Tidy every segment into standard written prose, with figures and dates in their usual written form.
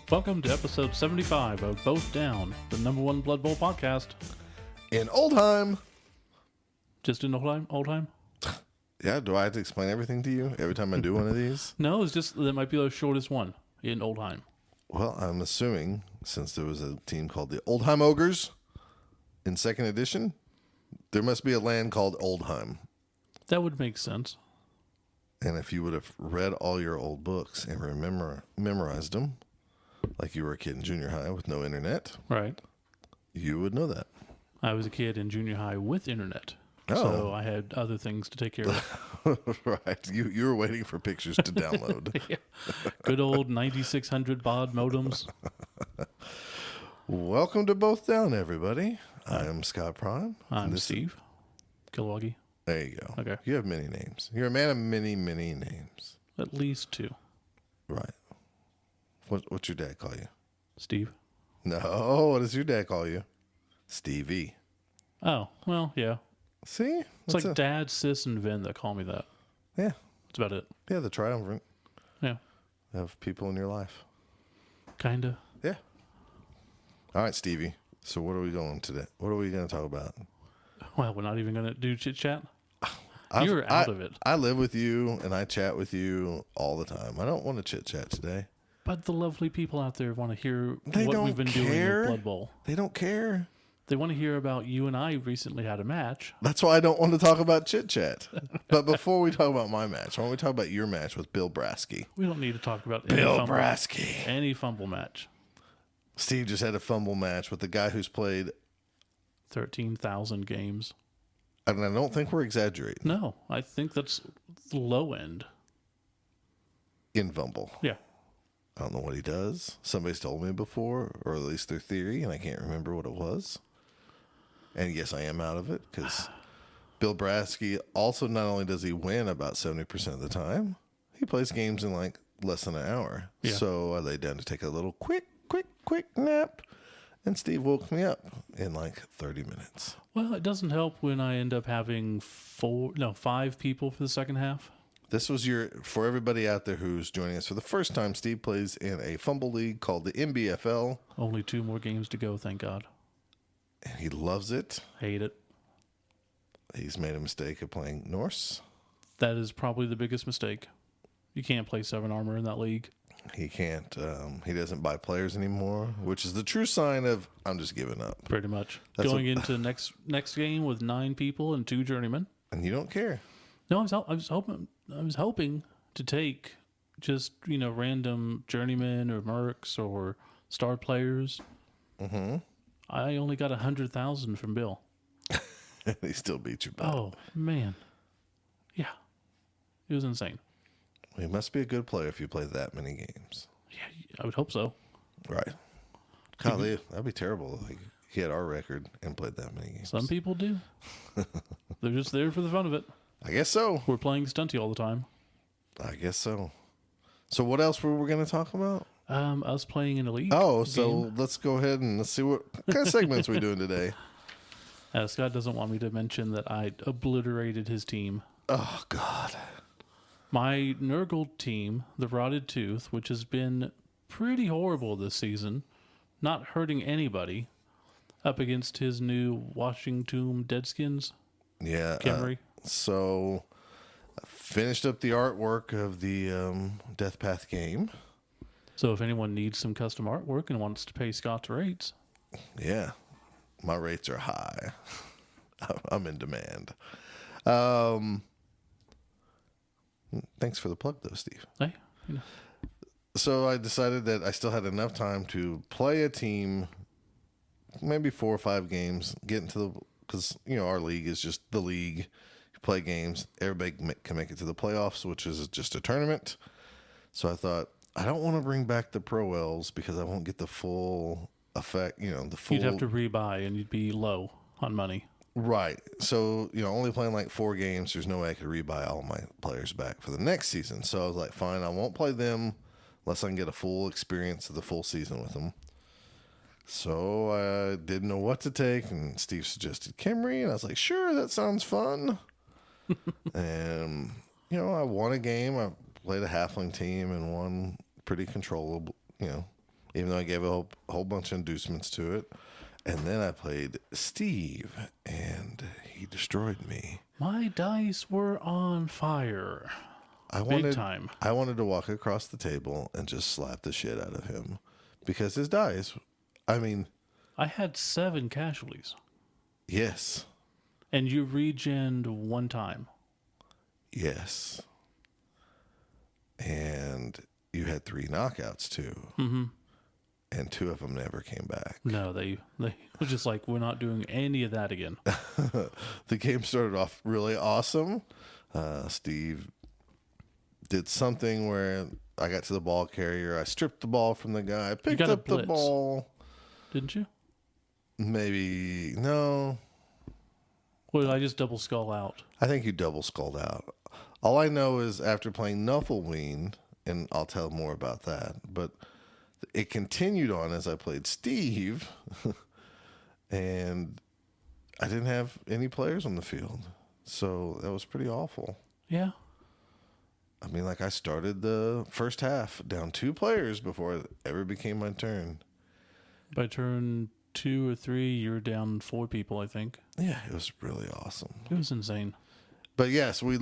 Welcome to episode 75 of Both Down, the number one Blood Bowl podcast. In Oldham. Just in Oldham? Yeah, do I have to explain everything to you every time I do one of these? No, it's just that might be the shortest one in Oldham. Well, I'm assuming since there was a team called the Oldham Ogres in second edition, there must be a land called Oldham. That would make sense. And if you would have read all your old books and memorized them, like you were a kid in junior high with no internet, Right. you would know that. I was a kid in junior high with internet. Oh. So I had other things to take care of. Right. You were waiting for pictures to download. Yeah. Good old 9600 baud modems. Welcome to Both Down, everybody. I am Scott Prime. I'm Steve Kilwoggy. There you go. Okay. You have many names. You're a man of many, many names. At least two. Right. What's your dad call you? Steve. No, what does your dad call you? Stevie. Oh, well, yeah. See? It's like Dad, Sis, and Vin that call me that. Yeah. That's about it. Yeah, the triumvirate Yeah. of people in your life. Kinda. Yeah. All right, Stevie. So what are we going today? What are we going to talk about? Well, we're not even going to do chit-chat? You're out of it. I live with you, and I chat with you all the time. I don't want to chit-chat today. But the lovely people out there want to hear They what don't we've been doing care. with Blood Bowl. They don't care. They want to hear about you and I recently had a match. That's why I don't want to talk about chit-chat. But before we talk about my match, why don't we talk about your match with Bill Brasky? We don't need to talk about Brasky. any fumble match. Steve just had a fumble match with the guy who's played, 13,000 games. and I don't think we're exaggerating, No, I think that's the low end. in fumble. Yeah. I don't know what he does. Somebody's told me before, or at least their theory, and I can't remember what it was. And yes, I am out of it, because Bill Brasky also, not only does he win about 70% of the time, he plays games in like less than an hour. Yeah. So I laid down to take a little quick nap, and Steve woke me up in like 30 minutes. Well, it doesn't help when I end up having 5 people for the second half. This was for everybody out there who's joining us for the first time, Steve plays in a fumble league called the MBFL. Only 2 more games to go, thank God. And he loves it. Hate it. He's made a mistake of playing Norse. That is probably the biggest mistake. You can't play 7 armor in that league. He can't, he doesn't buy players anymore, which is the true sign of, I'm just giving up. Pretty much. That's Going into next game with 9 people and 2 journeymen. And you don't care. No, I was hoping to take just, random journeymen or mercs or star players. Mm-hmm. I only got 100,000 from Bill. He still beat your butt. Oh, man. Yeah. It was insane. He must be a good player if you play that many games. Yeah, I would hope so. Right. Golly, that'd be terrible. Like, he had our record and played that many games. Some people do. They're just there for the fun of it. I guess so. We're playing stunty all the time. I guess so. So what else were we going to talk about? Us playing in a league. Oh, so game. let's go ahead and let's see what kind of segments we're doing today. Scott doesn't want me to mention that I obliterated his team. Oh, God. My Nurgle team, the Rotted Tooth, which has been pretty horrible this season, not hurting anybody, up against his new Washington Deadskins. Yeah. Chimera. So I finished up the artwork of the Death Path game. So if anyone needs some custom artwork and wants to pay Scott's rates. Yeah. My rates are high. I'm in demand. Thanks for the plug, though, Steve. Hey, So I decided that I still had enough time to play a team, maybe 4 or 5 games, get into the, because, our league is just the league. You play games. Everybody can make it to the playoffs, which is just a tournament. So I thought, I don't want to bring back the Pro Elves because I won't get the full effect, the full. you'd have to rebuy and you'd be low on money. Right. So, only playing like 4 games, there's no way I could rebuy all my players back for the next season. So I was like, fine, I won't play them unless I can get a full experience of the full season with them. So I didn't know what to take, and Steve suggested Chimera, and I was like, sure, that sounds fun. And, I won a game. I played a halfling team and won pretty controllable, even though I gave a whole bunch of inducements to it. And then I played Steve, and he destroyed me. My dice were on fire. Big time. I wanted to walk across the table and just slap the shit out of him. Because his dice, I mean... I had 7 casualties. Yes. And you regened 1 time. Yes. And you had 3 knockouts, too. Mm-hmm. And 2 of them never came back. No, they were just like, we're not doing any of that again. The game started off really awesome. Steve did something where I got to the ball carrier. I stripped the ball from the guy. I picked up the ball. Didn't you? Maybe. No. Or did I just double skull out? I think you double skulled out. All I know is after playing Nuffleween, and I'll tell more about that, but it continued on as I played Steve, and I didn't have any players on the field. So that was pretty awful. Yeah. I mean, like I started the first half down 2 players before it ever became my turn. By turn 2 or 3, you were down 4 people, I think. Yeah, it was really awesome. It was insane. But yes, we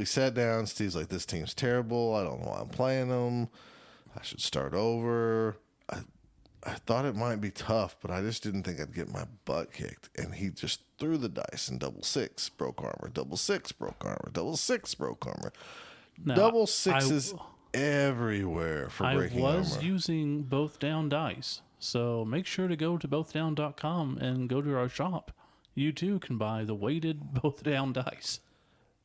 sat down. Steve's like, this team's terrible. I don't know why I'm playing them. I should start over. I thought it might be tough, but I just didn't think I'd get my butt kicked. And he just threw the dice and double 6 broke armor, double 6 broke armor, double 6 broke armor. Now, double 6s everywhere for breaking armor. I was using both down dice, so make sure to go to bothdown.com and go to our shop. You too can buy the weighted both down dice.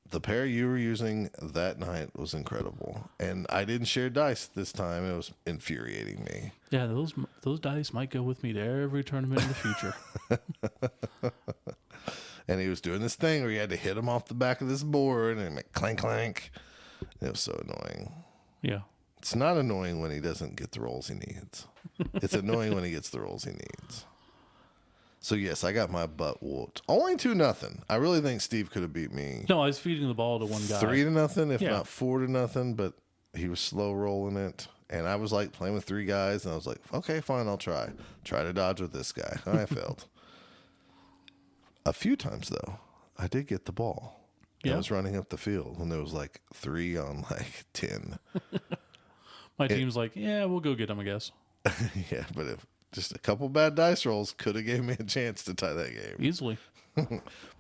The pair you were using that night was incredible. And I didn't share dice this time. It was infuriating me. Yeah, those dice might go with me to every tournament in the future. And he was doing this thing where you had to hit him off the back of this board and it went clank, clank. It was so annoying. Yeah. It's not annoying when he doesn't get the rolls he needs. It's annoying when he gets the rolls he needs. So, yes, I got my butt whooped. Only 2-0. I really think Steve could have beat me. No, I was feeding the ball to one guy. 3-0, if not 4-0, but he was slow rolling it. And I was like playing with 3 guys, and I was like, okay, fine, I'll try. Try to dodge with this guy. I failed. A few times, though, I did get the ball. Yeah. I was running up the field when there was like 3 on like 10. My team's like, yeah, we'll go get him, I guess. Yeah, but if just a couple bad dice rolls could have gave me a chance to tie that game. Easily.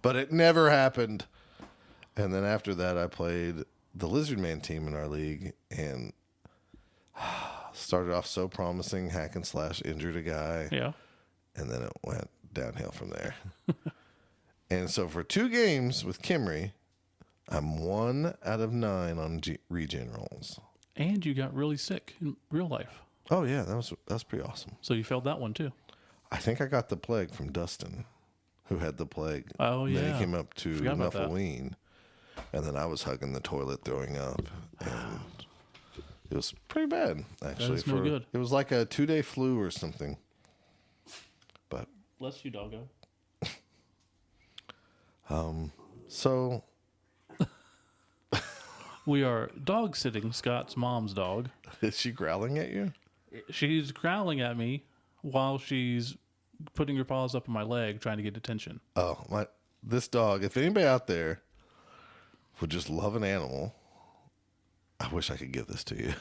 But it never happened. And then after that, I played the Lizard Man team in our league and started off so promising, hack and slash, injured a guy. Yeah. And then it went downhill from there. And so for 2 games with Chimera, I'm 1 out of 9 on regen rolls. And you got really sick in real life. Oh, yeah, that was pretty awesome. So you failed that one, too. I think I got the plague from Dustin, who had the plague. Oh, yeah. Then he came up to Nuffleween, and then I was hugging the toilet, throwing up, and it was pretty bad, actually. That's no good. It was like a 2-day flu or something. But bless you, doggo. So we are dog sitting Scott's mom's dog. Is she growling at you? She's growling at me while she's putting her paws up on my leg, trying to get attention. Oh, this dog, if anybody out there would just love an animal, I wish I could give this to you.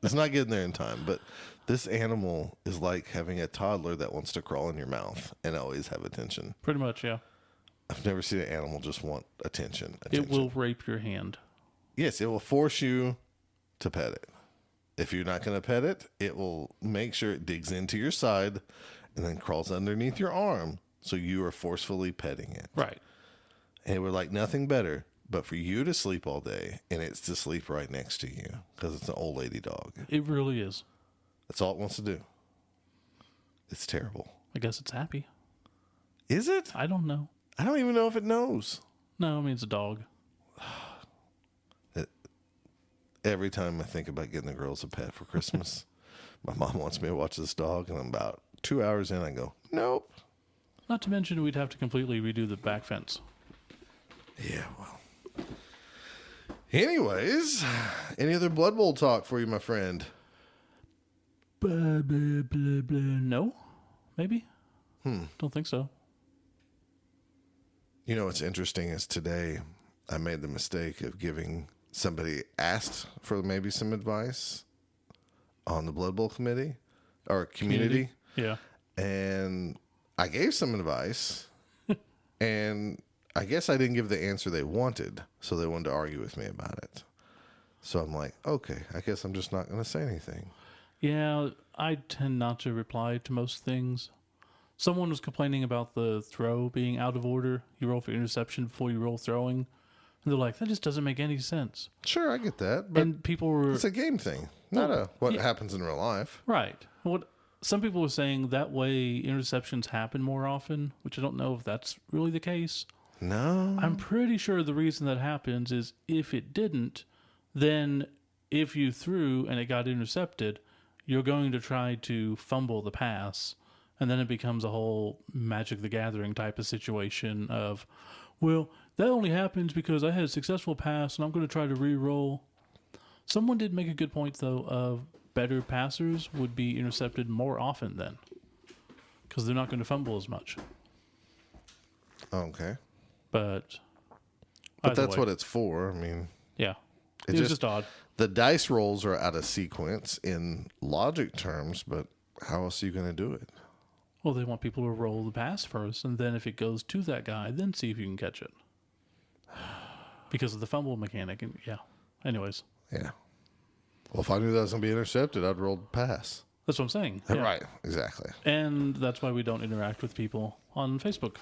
It's not getting there in time, but this animal is like having a toddler that wants to crawl in your mouth and always have attention. Pretty much, yeah. I've never seen an animal just want attention. It will rape your hand. Yes, it will force you to pet it. If you're not going to pet it, it will make sure it digs into your side and then crawls underneath your arm so you are forcefully petting it. Right. And it would like nothing better but for you to sleep all day and it's to sleep right next to you because it's an old lady dog. It really is. That's all it wants to do. It's terrible. I guess it's happy. Is it? I don't know. I don't even know if it knows. No, I mean, it's a dog. Every time I think about getting the girls a pet for Christmas, my mom wants me to watch this dog, and I'm about 2 hours in, I go, nope. Not to mention we'd have to completely redo the back fence. Yeah, well. Anyways, any other Blood Bowl talk for you, my friend? No, maybe. Don't think so. You know what's interesting is today I made the mistake of giving somebody asked for maybe some advice on the Blood Bowl committee or community. Yeah. And I gave some advice and I guess I didn't give the answer they wanted. So they wanted to argue with me about it. So I'm like, okay, I guess I'm just not going to say anything. Yeah, I tend not to reply to most things. Someone was complaining about the throw being out of order. You roll for interception before you roll throwing. And they're like, that just doesn't make any sense. Sure, I get that. But And people were... it's a game thing, not what happens in real life. Right. Some people were saying that way interceptions happen more often, which I don't know if that's really the case. No. I'm pretty sure the reason that happens is if it didn't, then if you threw and it got intercepted, you're going to try to fumble the pass, and then it becomes a whole Magic the Gathering type of situation of, well, that only happens because I had a successful pass and I'm going to try to re-roll. Someone did make a good point, though, of better passers would be intercepted more often then, because they're not going to fumble as much. Okay. But that's what it's for. I mean, yeah, it was just odd. The dice rolls are out of sequence in logic terms, but how else are you going to do it? Well, they want people to roll the pass first, and then if it goes to that guy, then see if you can catch it. Because of the fumble mechanic, and yeah. Anyways. Yeah. Well, if I knew that was going to be intercepted, I'd roll the pass. That's what I'm saying. Yeah. Right, exactly. And that's why we don't interact with people on Facebook.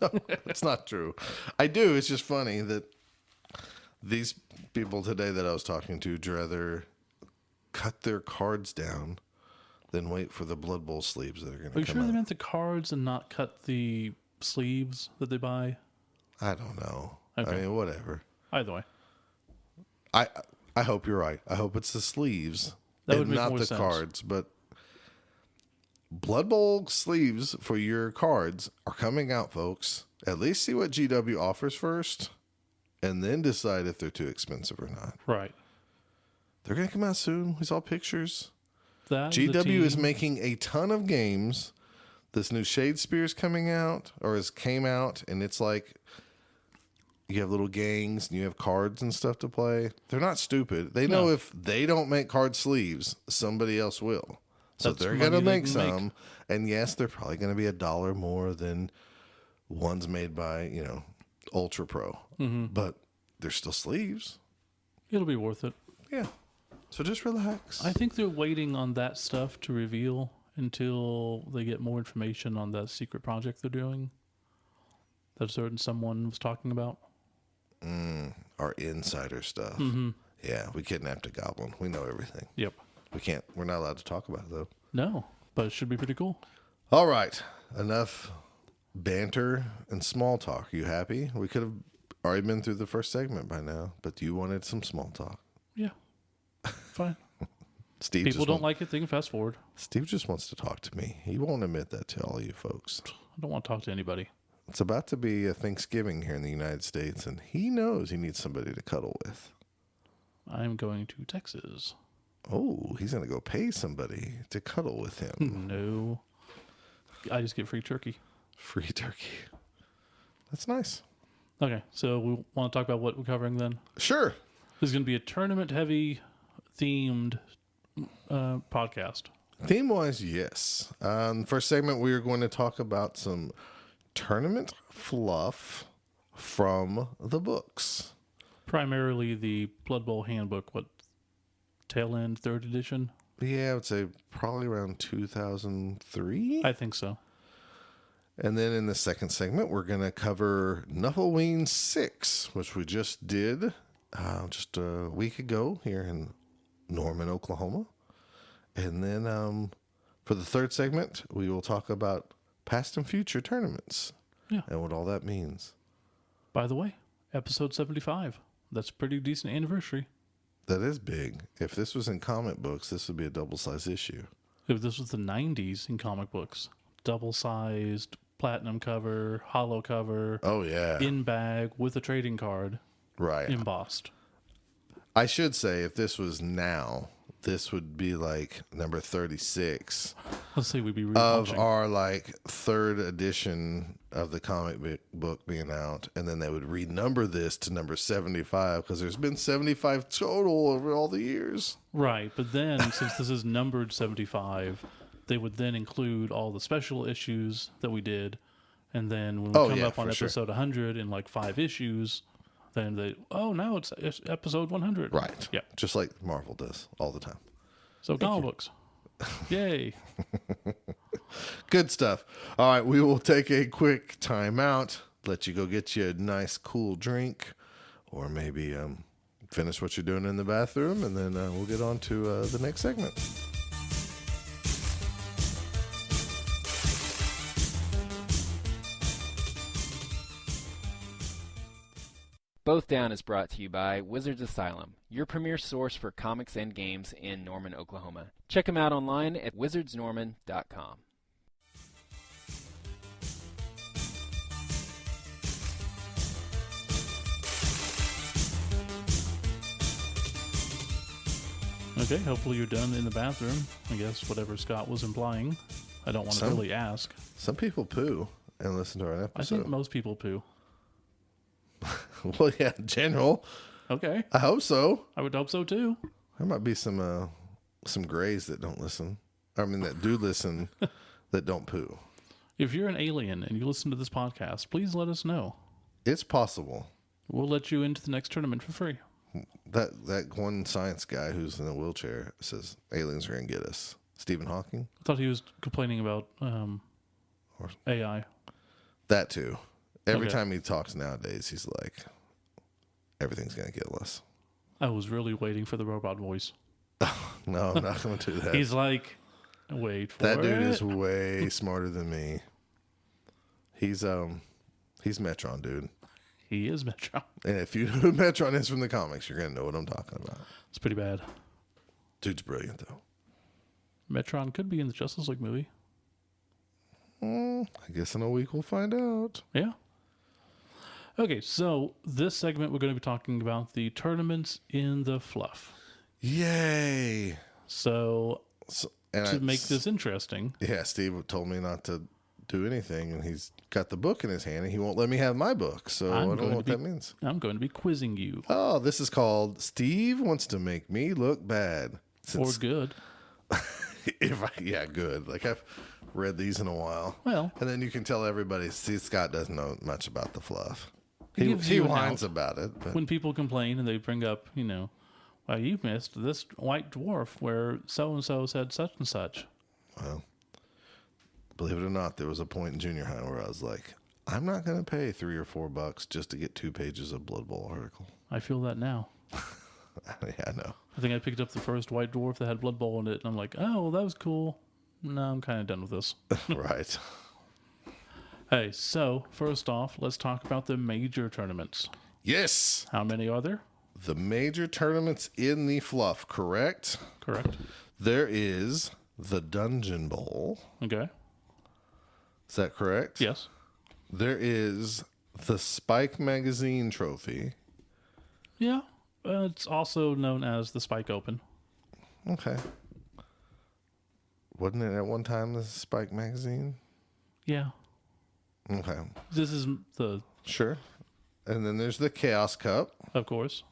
No, it's not true. I do. It's just funny that these people today that I was talking to would rather cut their cards down than wait for the Blood Bowl sleeves that are going to come out. Are you sure they meant the cards and not cut the sleeves that they buy? I don't know. Okay. I mean, whatever. Either way. I hope you're right. I hope it's the sleeves That and would make not more the sense. cards. But Blood Bowl sleeves for your cards are coming out, folks. At least see what GW offers first, and then decide if they're too expensive or not. Right. They're going to come out soon. We saw pictures. That GW is making a ton of games. This new Shadespeare's coming out, or came out, and it's like you have little gangs and you have cards and stuff to play. They're not stupid. They know if they don't make card sleeves, somebody else will. So That's they're going to make some. And yes, they're probably going to be $1 more than ones made by, Ultra Pro. Mm-hmm. But they're still sleeves. It'll be worth it. Yeah. So just relax. I think they're waiting on that stuff to reveal until they get more information on that secret project they're doing that someone was talking about. Our insider stuff. Mm-hmm. Yeah, we kidnapped a goblin. We know everything. Yep. We're not allowed to talk about it, though. No, but it should be pretty cool. All right. Enough banter and small talk. You happy? We could have already been through the first segment by now, but you wanted some small talk. Yeah. Fine. People don't like it, they can fast forward. Steve just wants to talk to me. He won't admit that to all you folks. I don't want to talk to anybody. It's about to be a Thanksgiving here in the United States, and he knows he needs somebody to cuddle with. I'm going to Texas. Oh, he's going to go pay somebody to cuddle with him. No. I just get free turkey. Free turkey. That's nice. Okay, so we want to talk about what we're covering then? Sure. This is going to be a tournament-heavy themed podcast. Theme-wise, yes. First segment, we are going to talk about some tournament fluff from the books. Primarily the Blood Bowl handbook, tail end 3rd edition? Yeah, I would say probably around 2003. I think so. And then in the second segment, we're going to cover Nuffleween IV, which we just did just a week ago here in Norman, Oklahoma. And then for the third segment, we will talk about past and future tournaments and what all that means. By the way, episode 75. That's a pretty decent anniversary. That is big. If this was in comic books, this would be a double-sized issue. If this was the 90s in comic books, double-sized, platinum cover, hollow cover. Oh, yeah. In bag with a trading card. Right. Embossed. I should say, if this was now, this would be like number 36 Let's say we'd be of rewatching. our like third edition of the comic book being out, and then they would renumber this to number 75 because there's been 75 total over all the years. Right, but then since this is numbered 75, they would then include all the special issues that we did, and then when we come up on episode 100 in like 5 issues, then now it's episode 100. Right. Yeah. Just like Marvel does all the time. So comic books. Yay. Good stuff. All right, we will take a quick time out, let you go get you a nice cool drink, or maybe finish what you're doing in the bathroom, and then we'll get on to the next segment. Both Down is brought to you by Wizards Asylum, your premier source for comics and games in Norman, Oklahoma. Check them out online at wizardsnorman.com. Okay, hopefully you're done in the bathroom. I guess whatever Scott was implying. I don't want to really ask. Some people poo and listen to our I episode. think most people poo. Well, yeah, in general. Okay. I hope so. I would hope so too. There might be some grays that don't listen. I mean, that do listen, that don't poo. If you're an alien and you listen to this podcast, please let us know. It's possible. We'll let you into the next tournament for free. That one science guy who's in a wheelchair says aliens are going to get us. Stephen Hawking? I thought he was complaining about AI. That too. Every Okay. time he talks nowadays, he's like, everything's going to kill us. I was really waiting for the robot voice. No, I'm not going to do that. He's like, wait for That it. dude is way smarter than me. He's Metron, dude. He is Metron. And if you know who Metron is from the comics, you're going to know what I'm talking about. It's pretty bad. Dude's brilliant, though. Metron could be in the Justice League movie. I guess in a week we'll find out. Yeah. Okay, so this segment we're going to be talking about the tournaments in the Fluff. Yay! So And to make this interesting, yeah, Steve told me not to do anything, and he's got the book in his hand, and he won't let me have my book. So I don't know what that means. I'm going to be quizzing you. Oh, this is called Steve Wants to Make Me Look Bad. Or good. Yeah, good. Like I've read these in a while. Well. And then you can tell everybody, see, Scott doesn't know much about the Fluff. It He gives you an whines out. about it. But When people complain and they bring up, well, you missed this white dwarf where so-and-so said such and such. well, believe it or not, there was a point in junior high where I was like, I'm not going to pay $3 or $4 just to get 2 pages of Blood Bowl article. I feel that now. Yeah, I know. I think I picked up the first white dwarf that had Blood Bowl in it, and I'm like, oh, well, that was cool. No, I'm kind of done with this. Right. Hey, so first off, let's talk about the major tournaments. Yes. How many are there? The major tournaments in the Fluff, correct? Correct. There is the Dungeon Bowl. Okay. Is that correct? Yes. There is the Spike Magazine Trophy. Yeah. It's also known as the Spike Open. Okay. Wasn't it at one time the Spike Magazine? Yeah. Okay. This is the, Sure. And then there's the Chaos Cup. of course.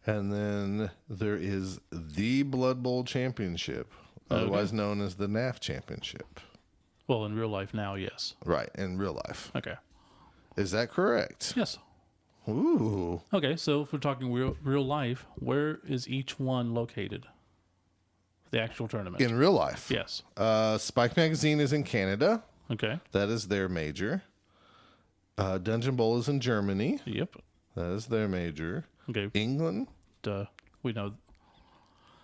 And then there is the Blood Bowl Championship, otherwise known as the NAF Championship. Well, in real life now, yes. Right, in real life. Okay. Is that correct? Yes. Ooh. Okay, so if we're talking real life, where is each one located? The actual tournament. In real life? Yes. Spike Magazine is in Canada. Okay. That is their major. Dungeon Bowl is in Germany. Yep. That is their major. Okay. England. Duh. We know.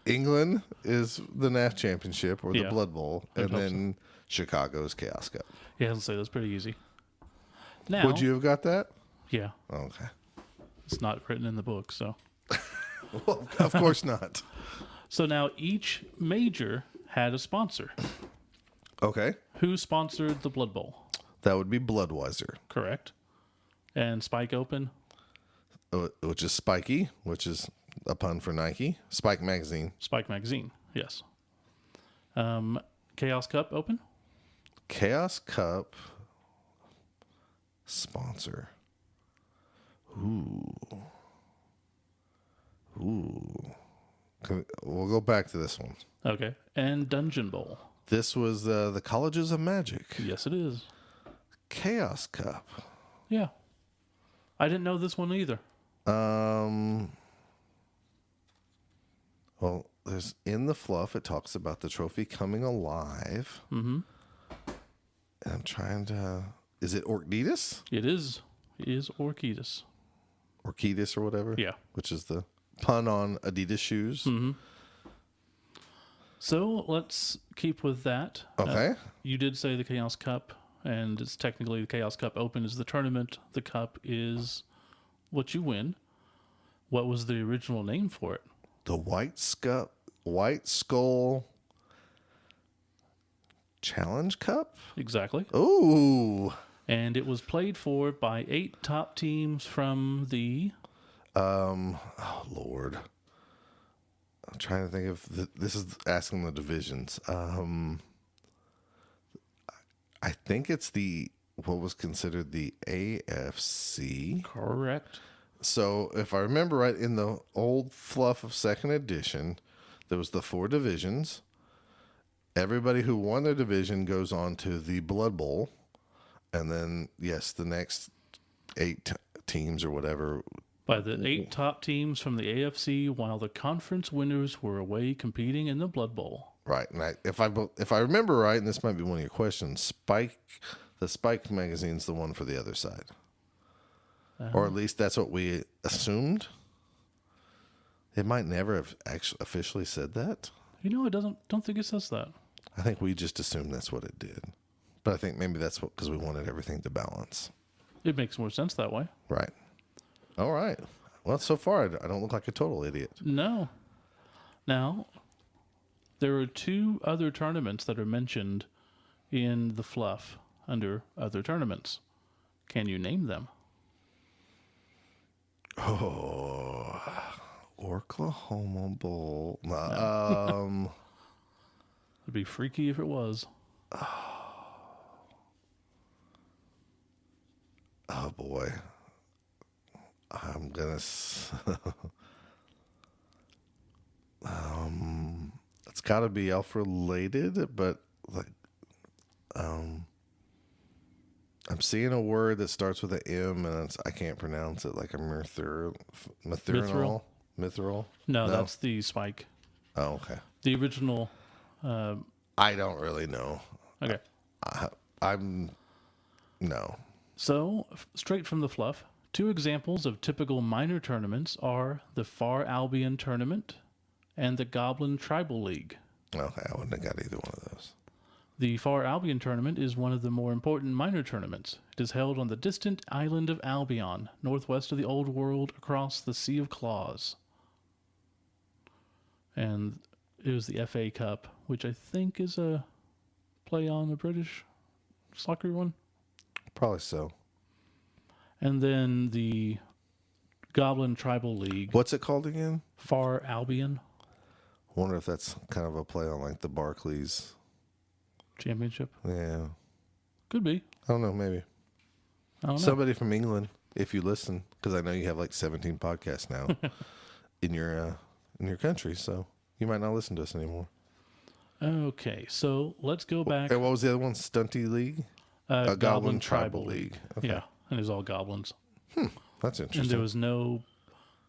England is the NAF Championship or the Yeah. Blood Bowl. I And would hope then Chicago's Chaos Cup. Yeah, I'll say that's pretty easy. Now. Would you have got that? Yeah. Okay. It's not written in the book, so. Well, of course not. So now each major had a sponsor. Okay. Who sponsored the Blood Bowl? That would be Bloodweiser, Correct. And Spike Open? which is Spiky, which is a pun for Nike. Spike Magazine. Spike Magazine, yes. Chaos Cup open? Chaos Cup sponsor. Ooh. We'll go back to this one. Okay. And Dungeon Bowl. This was the Colleges of Magic. Yes, it is. Chaos Cup. Yeah. I didn't know this one either. Well, there's in the fluff, it talks about the trophy coming alive. Mm-hmm. And I'm trying to... Is it Orclahoma? It is. It is Orclahoma. Orclahoma or whatever? Yeah. Which is the pun on Adidas shoes. Mm-hmm. So let's keep with that. Okay. You did say the Chaos Cup, and it's technically the Chaos Cup Open is the tournament. The cup is what you win. What was the original name for it? The White Skull Challenge Cup? Exactly. Ooh. And it was played for by 8 top teams from the... Oh, Lord. I'm trying to think of... this is asking the divisions. I think it's what was considered the AFC. Correct. So, if I remember right, in the old fluff of second edition, there was the 4 divisions. Everybody who won their division goes on to the Blood Bowl. And then, yes, the next 8 teams or whatever. By the 8 top teams from the AFC, while the conference winners were away competing in the Blood Bowl. Right. And if I remember right, and this might be one of your questions, the Spike magazine's the one for the other side. Or at least that's what we assumed. It might never have actually officially said that. It don't think it says that. I think we just assumed that's what it did. But I think maybe that's because we wanted everything to balance. It makes more sense that way. Right. All right. Well, so far, I don't look like a total idiot. No. Now, there are 2 other tournaments that are mentioned in the fluff under other tournaments. Can you name them? Oh, Orclahoma Bowl. It'd be freaky if it was. Oh boy. I'm gonna. It's got to be elf related, but I'm seeing a word that starts with an M, and I can't pronounce it, like a mithril. No, that's the Spike. Oh, okay. The original. I don't really know. Okay. No. So, straight from the fluff, 2 examples of typical minor tournaments are the Far Albion Tournament and the Goblin Tribal League. Okay, I wouldn't have got either one of those. The Far Albion Tournament is one of the more important minor tournaments. It is held on the distant island of Albion, northwest of the Old World, across the Sea of Claws. And it was the FA Cup, which I think is a play on the British soccer one. Probably so. And then the Goblin Tribal League. What's it called again? Far Albion I wonder if that's kind of a play on like the Barclays Championship. Yeah. Could be. I don't know, maybe. I don't know. Somebody from England, if you listen, because I know you have like 17 podcasts now in your country, so you might not listen to us anymore. Okay, so let's go back. And what was the other one? Stunty League? A Goblin Tribal League. Okay. Yeah, and it was all goblins. That's interesting. And there was no,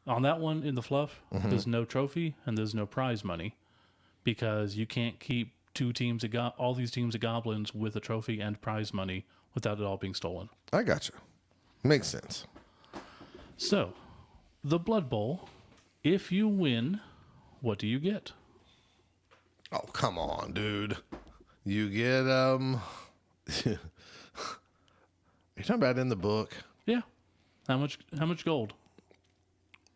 on that one in the fluff, there's no trophy and there's no prize money because you can't keep all these teams of goblins with a trophy and prize money without it all being stolen. I gotcha. Makes sense. So, the Blood Bowl, if you win, what do you get? Oh, come on, dude. You get, you're talking about in the book? Yeah. How much gold?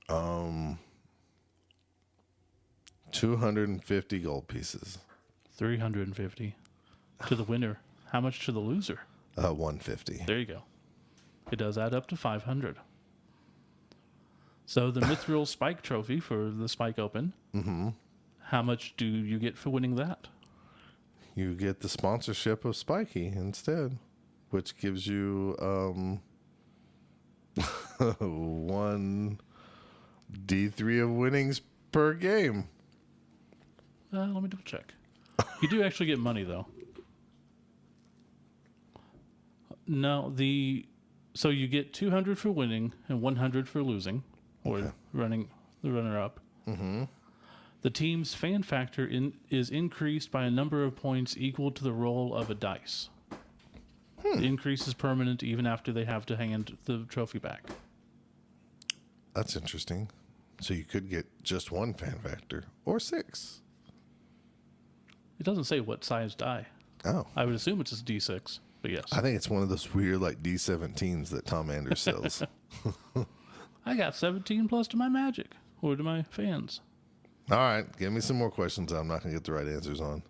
250 gold pieces. 350 to the winner. How much to the loser? 150. There you go. It does add up to 500. So the Mithril Spike Trophy for the Spike Open. Mm-hmm. How much do you get for winning that? You get the sponsorship of Spiky instead, which gives you 1 D3 of winnings per game. Let me double check. You do actually get money, though. No, so you get 200 for winning and 100 for losing, or running the runner-up. Mm-hmm. The team's fan factor is increased by a number of points equal to the roll of a dice. The increase is permanent even after they have to hand the trophy back. That's interesting. So you could get just 1 fan factor or 6. It doesn't say what size die. Oh. I would assume it's a D6, but yes. I think it's one of those weird like D17s that Tom Anders sells. I got 17 plus to my magic, or to my fans. All right. Give me some more questions I'm not going to get the right answers on.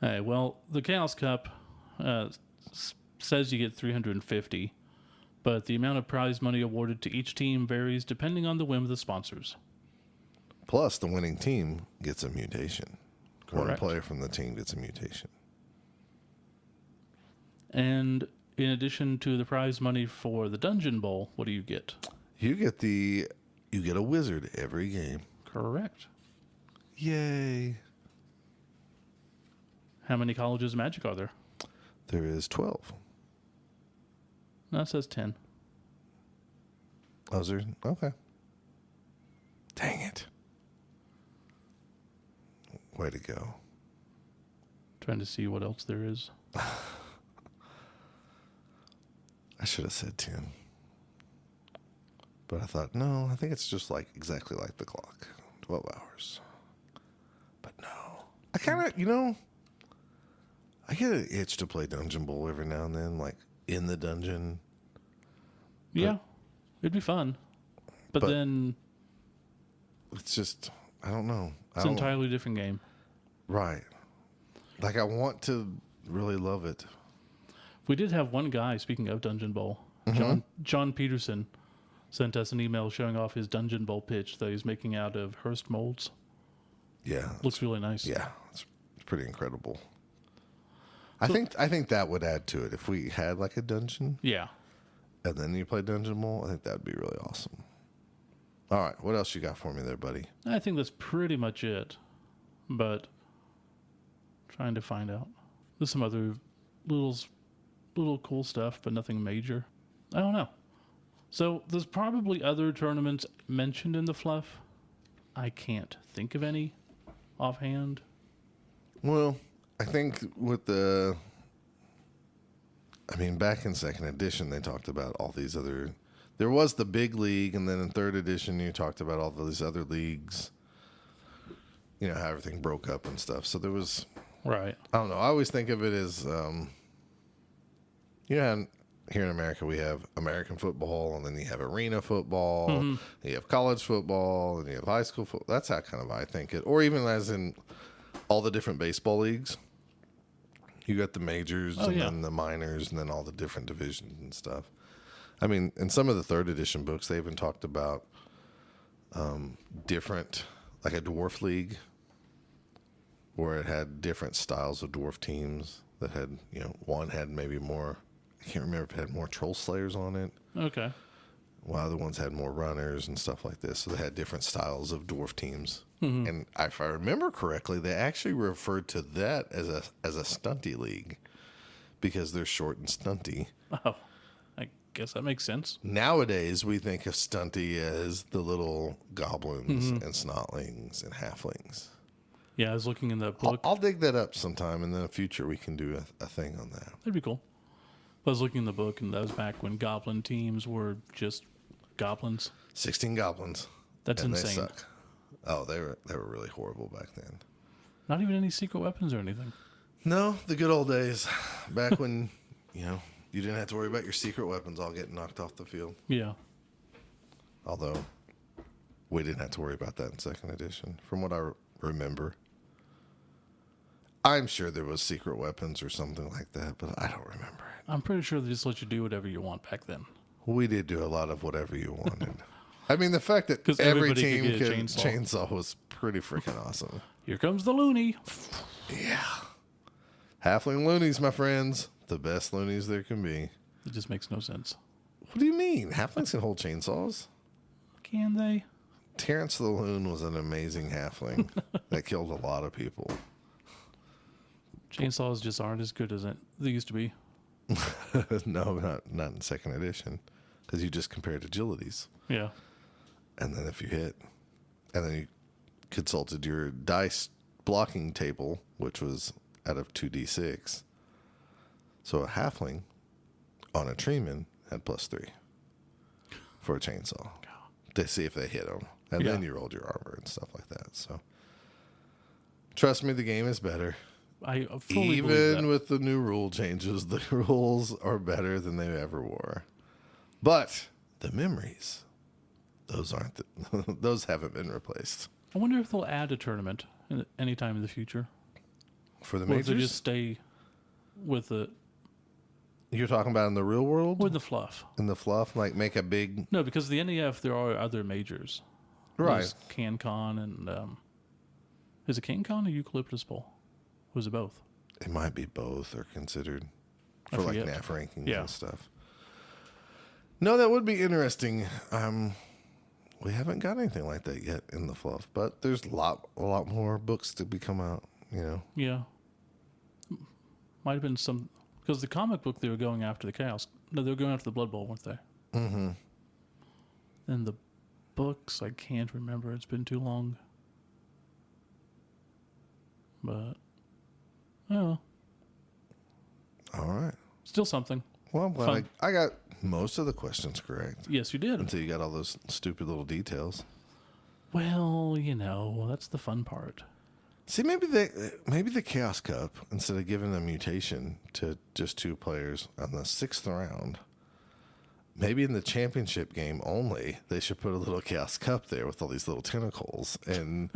Hey, well, the Chaos Cup says you get 350, but the amount of prize money awarded to each team varies depending on the whim of the sponsors. Plus, the winning team gets a mutation. One Correct. player from the team gets a mutation. And in addition to the prize money for the Dungeon Bowl, what do you get? You get a wizard every game. Correct. Yay. How many colleges of Magic are there? There is 12. No, it says 10. Oh, is there? Okay. Dang it. Way to go. Trying to see what else there is. I should have said 10. But I thought, no, I think it's just like exactly like the clock. 12 hours. But no. I kind of, I get an itch to play Dungeon Bowl every now and then, like in the dungeon. Yeah, it'd be fun. But then it's just, I don't know. it's an entirely different game. Right. Like I want to really love it. We did have one guy, speaking of Dungeon Bowl, John Peterson, sent us an email showing off his Dungeon Bowl pitch that he's making out of Hearst molds. Yeah. Looks really nice. Yeah. It's pretty incredible. I think that would add to it if we had like a dungeon. Yeah. And then you play Dungeon Bowl. I think that'd be really awesome. All right, what else you got for me there, buddy? I think that's pretty much it. But trying to find out. There's some other little cool stuff, but nothing major. I don't know. So there's probably other tournaments mentioned in the Fluff. I can't think of any offhand. Well, I think back in second edition, they talked about all these other. There was the big league, and then in third edition, you talked about all these other leagues. How everything broke up and stuff. So there was. Right. I don't know. I always think of it as, here in America, we have American football, and then you have arena football, you have college football, and you have high school football. That's how kind of I think it. Or even as in all the different baseball leagues. You got the majors then the minors and then all the different divisions and stuff. I mean, in some of the third edition books, they even talked about different, like a dwarf league, where it had different styles of dwarf teams that had, one had maybe more, I can't remember if it had more troll slayers on it. Okay. While other ones had more runners and stuff like this. So they had different styles of dwarf teams. And if I remember correctly, they actually referred to that as a stunty league because they're short and stunty. Oh, I guess that makes sense. Nowadays, we think of stunty as the little goblins and snotlings and halflings. Yeah, I was looking in the book. I'll dig that up sometime, and in the future we can do a thing on that. That'd be cool. I was looking in the book, and that was back when goblin teams were just goblins. 16 goblins. That's and insane. They suck. Oh, they were really horrible back then. Not even any secret weapons or anything. No, the good old days. Back when, you didn't have to worry about your secret weapons all getting knocked off the field. Yeah. Although, we didn't have to worry about that in second edition, from what I remember. I'm sure there was secret weapons or something like that, but I don't remember it. I'm pretty sure they just let you do whatever you want back then. We did do a lot of whatever you wanted. I mean, the fact that 'Cause every everybody team could get a could chainsaw. chainsaw was pretty freaking awesome. Here comes the loony. Yeah. Halfling loonies, my friends. The best loonies there can be. It just makes no sense. What do you mean? Halflings can hold chainsaws? Can they? Terrence the Loon was an amazing halfling that killed a lot of people. Chainsaws just aren't as good as they used to be. No, not in second edition, because you just compared agilities, Yeah. and then if you hit, and then you consulted your dice blocking table, which was out of 2d6. So a halfling on a treeman had +3 for a chainsaw to see if they hit them, and then you rolled your armor and stuff like that. So trust me, the game is better. I fully believe Even that. with the new rule changes, the rules are better than they ever were. But the memories, those aren't. Those haven't been replaced. I wonder if they'll add a tournament any time in the future. For the Or if they majors, just stay with the you're talking about in the real world, with the fluff. in the fluff, like make a big No, because the NEF there are other majors. right. There's CanCon and is it CanCon or Eucalyptus Bowl? Was it both? It might be both are considered I for like forget. NAF rankings Yeah. and stuff. No, that would be interesting. We haven't got anything like that yet in the fluff, but there's a lot more books to be come out. You know, Yeah. Might have been some because the comic book they were going after the Chaos. No, they were going after the Blood Bowl, weren't they? mm-hmm. And the books, I can't remember. It's been too long. But oh, All right. still something. Well, I'm glad Fun. I got most of the questions correct Yes, you did. until you got all those stupid little details. Well, that's the fun part. See, maybe the Chaos Cup, instead of giving a mutation to just 2 players on the 6th round, maybe in the championship game only, they should put a little Chaos Cup there with all these little tentacles, and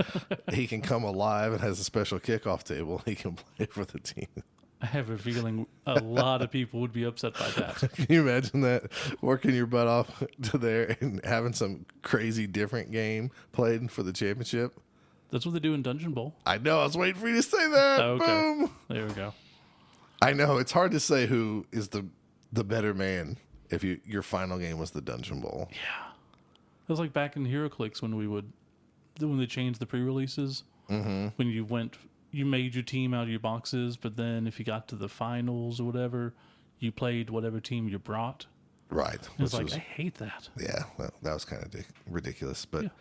he can come alive and has a special kickoff table. He can play for the team. I have a feeling a lot of people would be upset by that. Can you imagine that? Working your butt off to there and having some crazy different game played for the championship. That's what they do in Dungeon Bowl. I know. I was waiting for you to say that. Okay. Boom. There we go. I know. It's hard to say who is the better man if your final game was the Dungeon Bowl. Yeah. It was like back in HeroClix when they changed the pre-releases. Mm-hmm. When you made your team out of your boxes, but then if you got to the finals or whatever, you played whatever team you brought. Right. It's like, I hate that. yeah, that was kind of ridiculous. But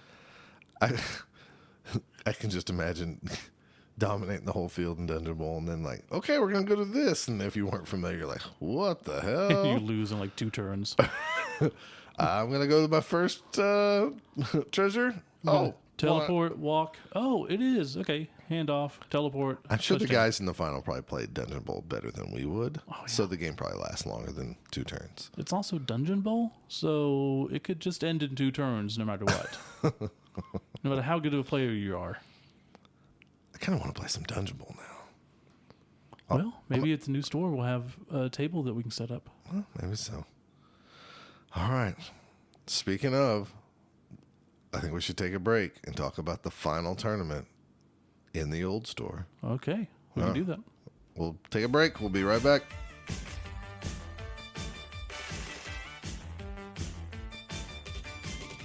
Yeah. I can just imagine dominating the whole field in Dungeon Bowl and then like, okay, we're going to go to this. And if you weren't familiar, you're like, what the hell? You lose in like 2 turns. I'm going to go to my first treasure. Oh, Teleport, walk. Oh, it is. Okay. Hand off, teleport. I'm sure the touchdown. guys in the final probably played Dungeon Bowl better than we would. So the game probably lasts longer than 2 turns. It's also Dungeon Bowl, so it could just end in 2 turns no matter what. No matter how good of a player you are. I kind of want to play some Dungeon Bowl now. Well, maybe at the new store we'll have a table that we can set up. Well, maybe so. All right. Speaking of, I think we should take a break and talk about the final tournament in the old store. Okay, we can do that. We'll take a break. We'll be right back.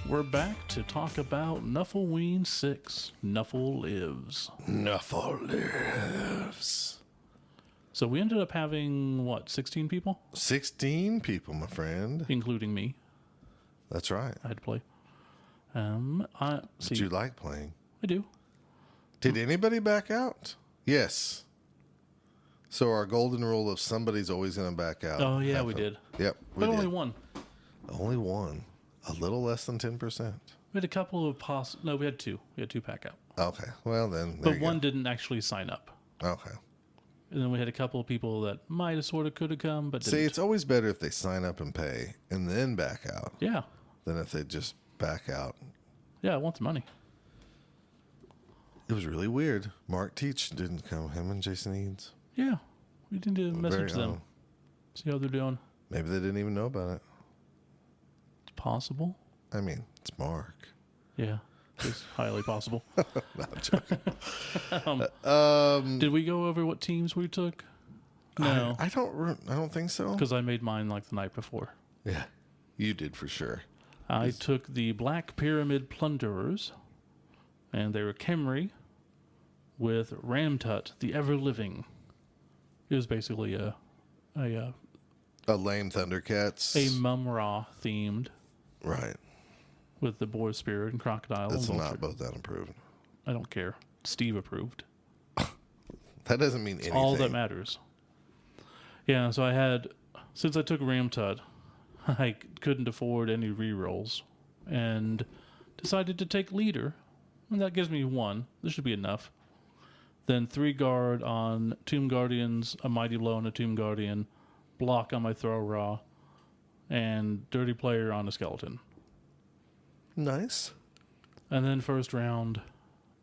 We're back to talk about Nuffleween 6. Nuffle Lives. Nuffle lives. So we ended up having, 16 people? 16 people, my friend. Including me. That's right. I had to play. Did you like playing? I do. Did anybody back out? Yes. So our golden rule of somebody's always going to back out. Oh, yeah, we happened. did. Yep, we But did. only one. Only one. A little less than 10%. We had a couple of No, we had 2. We had 2 pack out. Okay. Well, then. There But you one didn't actually sign up. go. Okay. And then we had a couple of people that might have sort of could have come, but See, didn't. it's always better if they sign up and pay and then back out Yeah. than if they just back out. Yeah, I want the money. It was really weird. Mark Teach didn't come. Him and Jason Eads. Yeah. We need to message Very them. odd. See how they're doing. Maybe they didn't even know about it. Possible. I mean, it's Mark. Yeah, it's highly possible. Not joking. Did we go over what teams we took? No, I don't think so. because I made mine like the night before. Yeah, you did for sure. I took the Black Pyramid Plunderers, and they were Chimera with Ramtut, the Ever Living. It was basically a lame Thundercats. Mum-Ra themed Right. with the boar spirit and crocodile. That's and not both that approved. I don't care. Steve approved. That doesn't mean anything. All that matters. Yeah, so I had, since I took Ramtut, I couldn't afford any rerolls and decided to take Leader. And that gives me 1. This should be enough. Then 3 guard on Tomb Guardians, a Mighty Blow on a Tomb Guardian, block on my Throw Raw, and Dirty Player on a Skeleton. Nice. And then first round,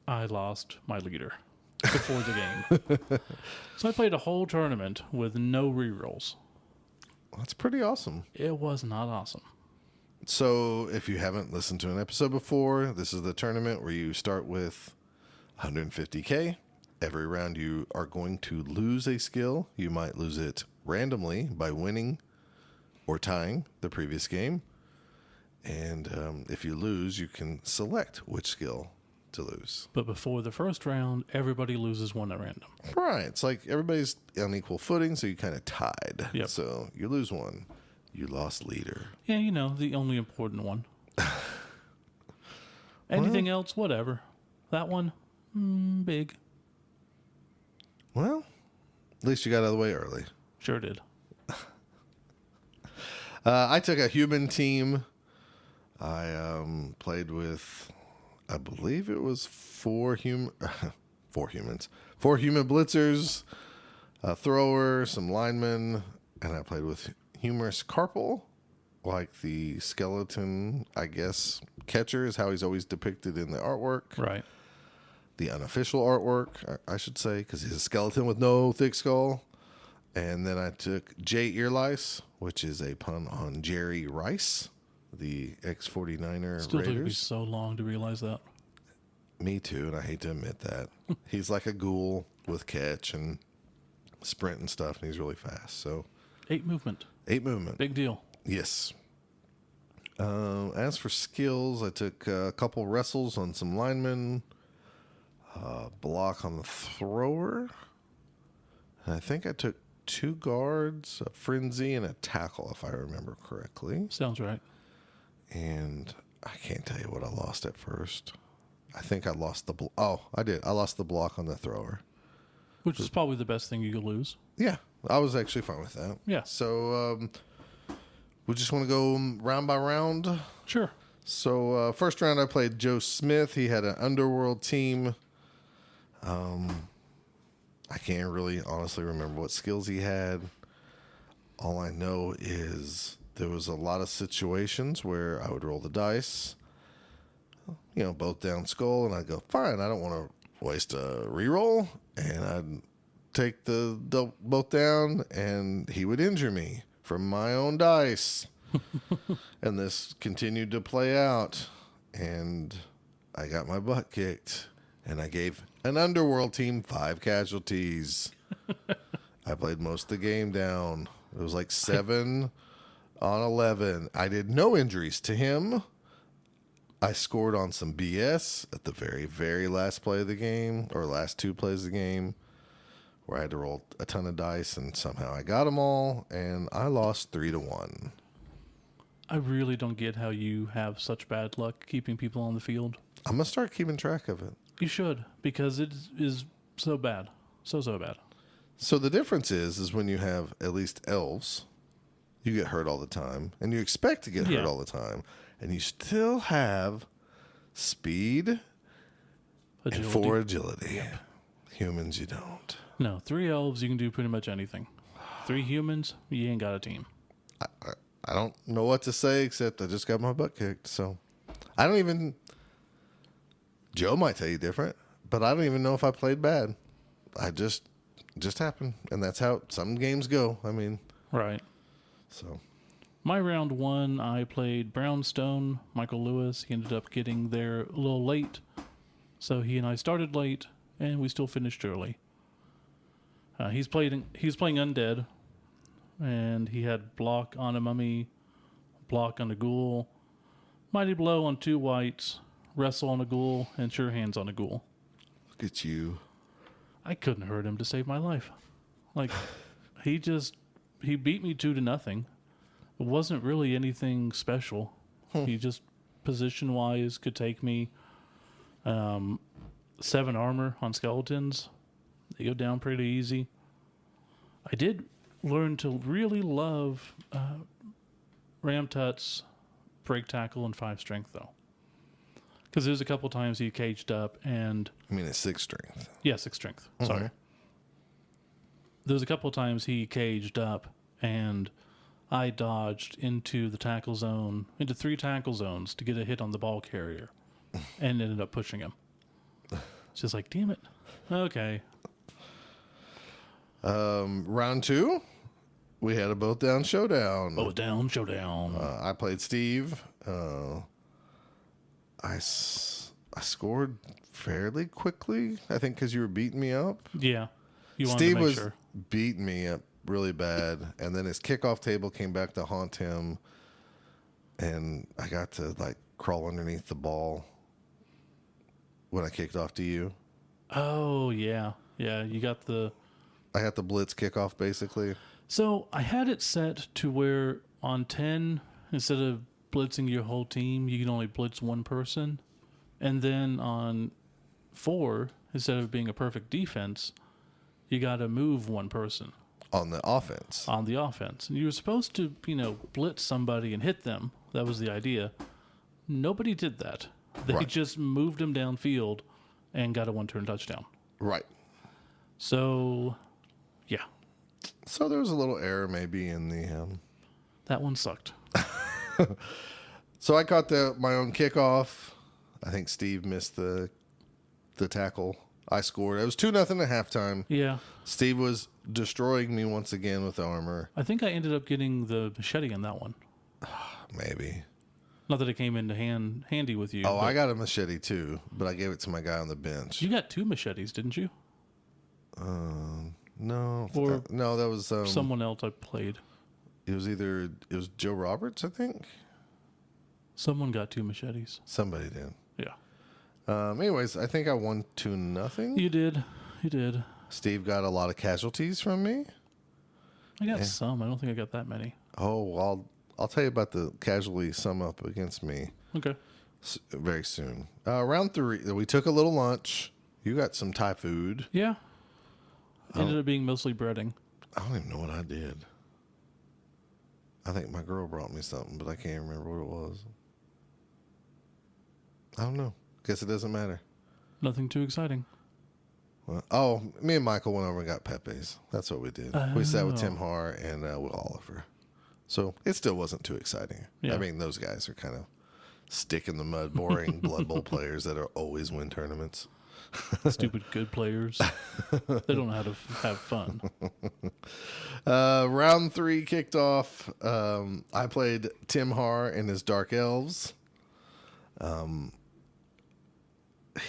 I lost my Leader before the game. So I played a whole tournament with no rerolls. That's pretty awesome. It was not awesome. So if you haven't listened to an episode before, this is the tournament where you start with 150K. Every round you are going to lose a skill. You might lose it randomly by winning or tying the previous game. And if you lose, you can select which skill to lose. But before the first round, everybody loses 1 at random. Right. It's like everybody's on equal footing, so you kind of tied. Yep. So you lose 1. You lost Leader. Yeah, you know, the only important one. Anything else, whatever. That one, big. Well, at least you got out of the way early. Sure did. I took a human team. I played with, I believe it was 4 humans, 4 human blitzers, a thrower, some linemen, and I played with humorous Carpal, like the skeleton, I guess, catcher is how he's always depicted in the artwork. Right. The unofficial artwork, I should say, because he's a skeleton with no thick skull. And then I took Jay Earlice, which is a pun on Jerry Rice, the ex-49er Still took me Raiders. so long to realize that. Me too, and I hate to admit that. He's like a ghoul with catch and sprint and stuff, and he's really fast. So 8 movement. 8 movement. Big deal. Yes. As for skills, I took a couple wrestles on some linemen, block on the thrower. And I think I took 2 guards, a frenzy, and a tackle, if I remember correctly. Sounds right. And I can't tell you what I lost at first. I think I lost the I did. I lost the block on the thrower. Which is probably the best thing you could lose. Yeah, I was actually fine with that. Yeah. So we just want to go round by round. Sure. So first round I played Joe Smith. He had an Underworld team. I can't really honestly remember what skills he had. All I know is there was a lot of situations where I would roll the dice, both down skull, and I'd go, fine, I don't want to waste a reroll. And I'd take the both down, and he would injure me from my own dice. And this continued to play out, and I got my butt kicked, and I gave an Underworld team 5 casualties. I played most of the game down. It was like 7 on 11. I did no injuries to him. I scored on some BS at the very, very last play of the game, or last 2 plays of the game, where I had to roll a ton of dice, and somehow I got them all, and I lost 3-1. I really don't get how you have such bad luck keeping people on the field. I'm going to start keeping track of it. You should, because it is so bad. So bad. So the difference is when you have at least elves, you get hurt all the time, and you expect to get hurt all the time, and you still have speed and 4 agility. Yep. Humans, you don't. No, 3 elves, you can do pretty much anything. 3 humans, you ain't got a team. I don't know what to say except I just got my butt kicked. So I don't even. Joe might tell you different, but I don't even know if I played bad. I just happened, and that's how some games go. I mean, Right. so My round one, I played Brownstone, Michael Lewis. He ended up getting there a little late. So he and I started late, and we still finished early. He's playing Undead, and he had block on a mummy, block on a ghoul, mighty blow on 2 whites, wrestle on a ghoul, and sure hands on a ghoul. Look at you. I couldn't hurt him to save my life. Like, he beat me 2-0. It wasn't really anything special. He just, position-wise, could take me. 7 armor on skeletons. They go down pretty easy. I did learn to really love Ram Tut's break tackle and 5 strength, though. Because there's a couple times he caged up and... I mean, it's 6 strength. Yeah, 6 strength. Sorry. There was a couple times he caged up and I dodged into the tackle zone, into 3 tackle zones to get a hit on the ball carrier and ended up pushing him. It's just like, damn it. Okay. Round 2, we had a both down showdown. Both down showdown. I played Steve. I scored fairly quickly, I think, because you were beating me up. Yeah. You wanted Steve to make was sure. beating me up really bad, and then his kickoff table came back to haunt him, and I got to like crawl underneath the ball when I kicked off to you. Oh, yeah. Yeah, you got the... I got the blitz kickoff, basically. So I had it set to where on 10, instead of blitzing your whole team, you can only blitz one person. And then on 4, instead of being a perfect defense, you got to move one person. On the offense. On the offense. And you were supposed to, blitz somebody and hit them. That was the idea. Nobody did that. They Right. just moved them downfield and got a 1-turn touchdown. Right. So, yeah. So there was a little error maybe in the... That one sucked. So I caught my own kickoff. I think Steve missed the tackle. I scored. It was 2-0 at halftime. Yeah. Steve was destroying me once again with armor. I think I ended up getting the machete in that one. Maybe. Not that it came into handy with you. Oh, but I got a machete too, but I gave it to my guy on the bench. You got 2 machetes, didn't you? No. Or no, that was... someone else I played. It was Joe Roberts, I think. Someone got 2 machetes. Somebody did. Yeah. Anyways, I think I won 2-0. You did. You did. Steve got a lot of casualties from me. I got some. I don't think I got that many. Oh, well, I'll tell you about the casualty sum up against me Okay. very soon. Round 3, we took a little lunch. You got some Thai food. Yeah. Ended up being mostly breading. I don't even know what I did. I think my girl brought me something, but I can't remember what it was. I don't know. Guess it doesn't matter. Nothing too exciting. Well, me and Michael went over and got Pepe's. That's what we did. We sat with Tim Har and Will Oliver. So it still wasn't too exciting. Yeah. I mean, those guys are kind of stick in the mud, boring Blood Bowl players that are always win tournaments. Stupid good players. They don't know how to have fun. Round 3 kicked off. I played Tim Har and his Dark Elves.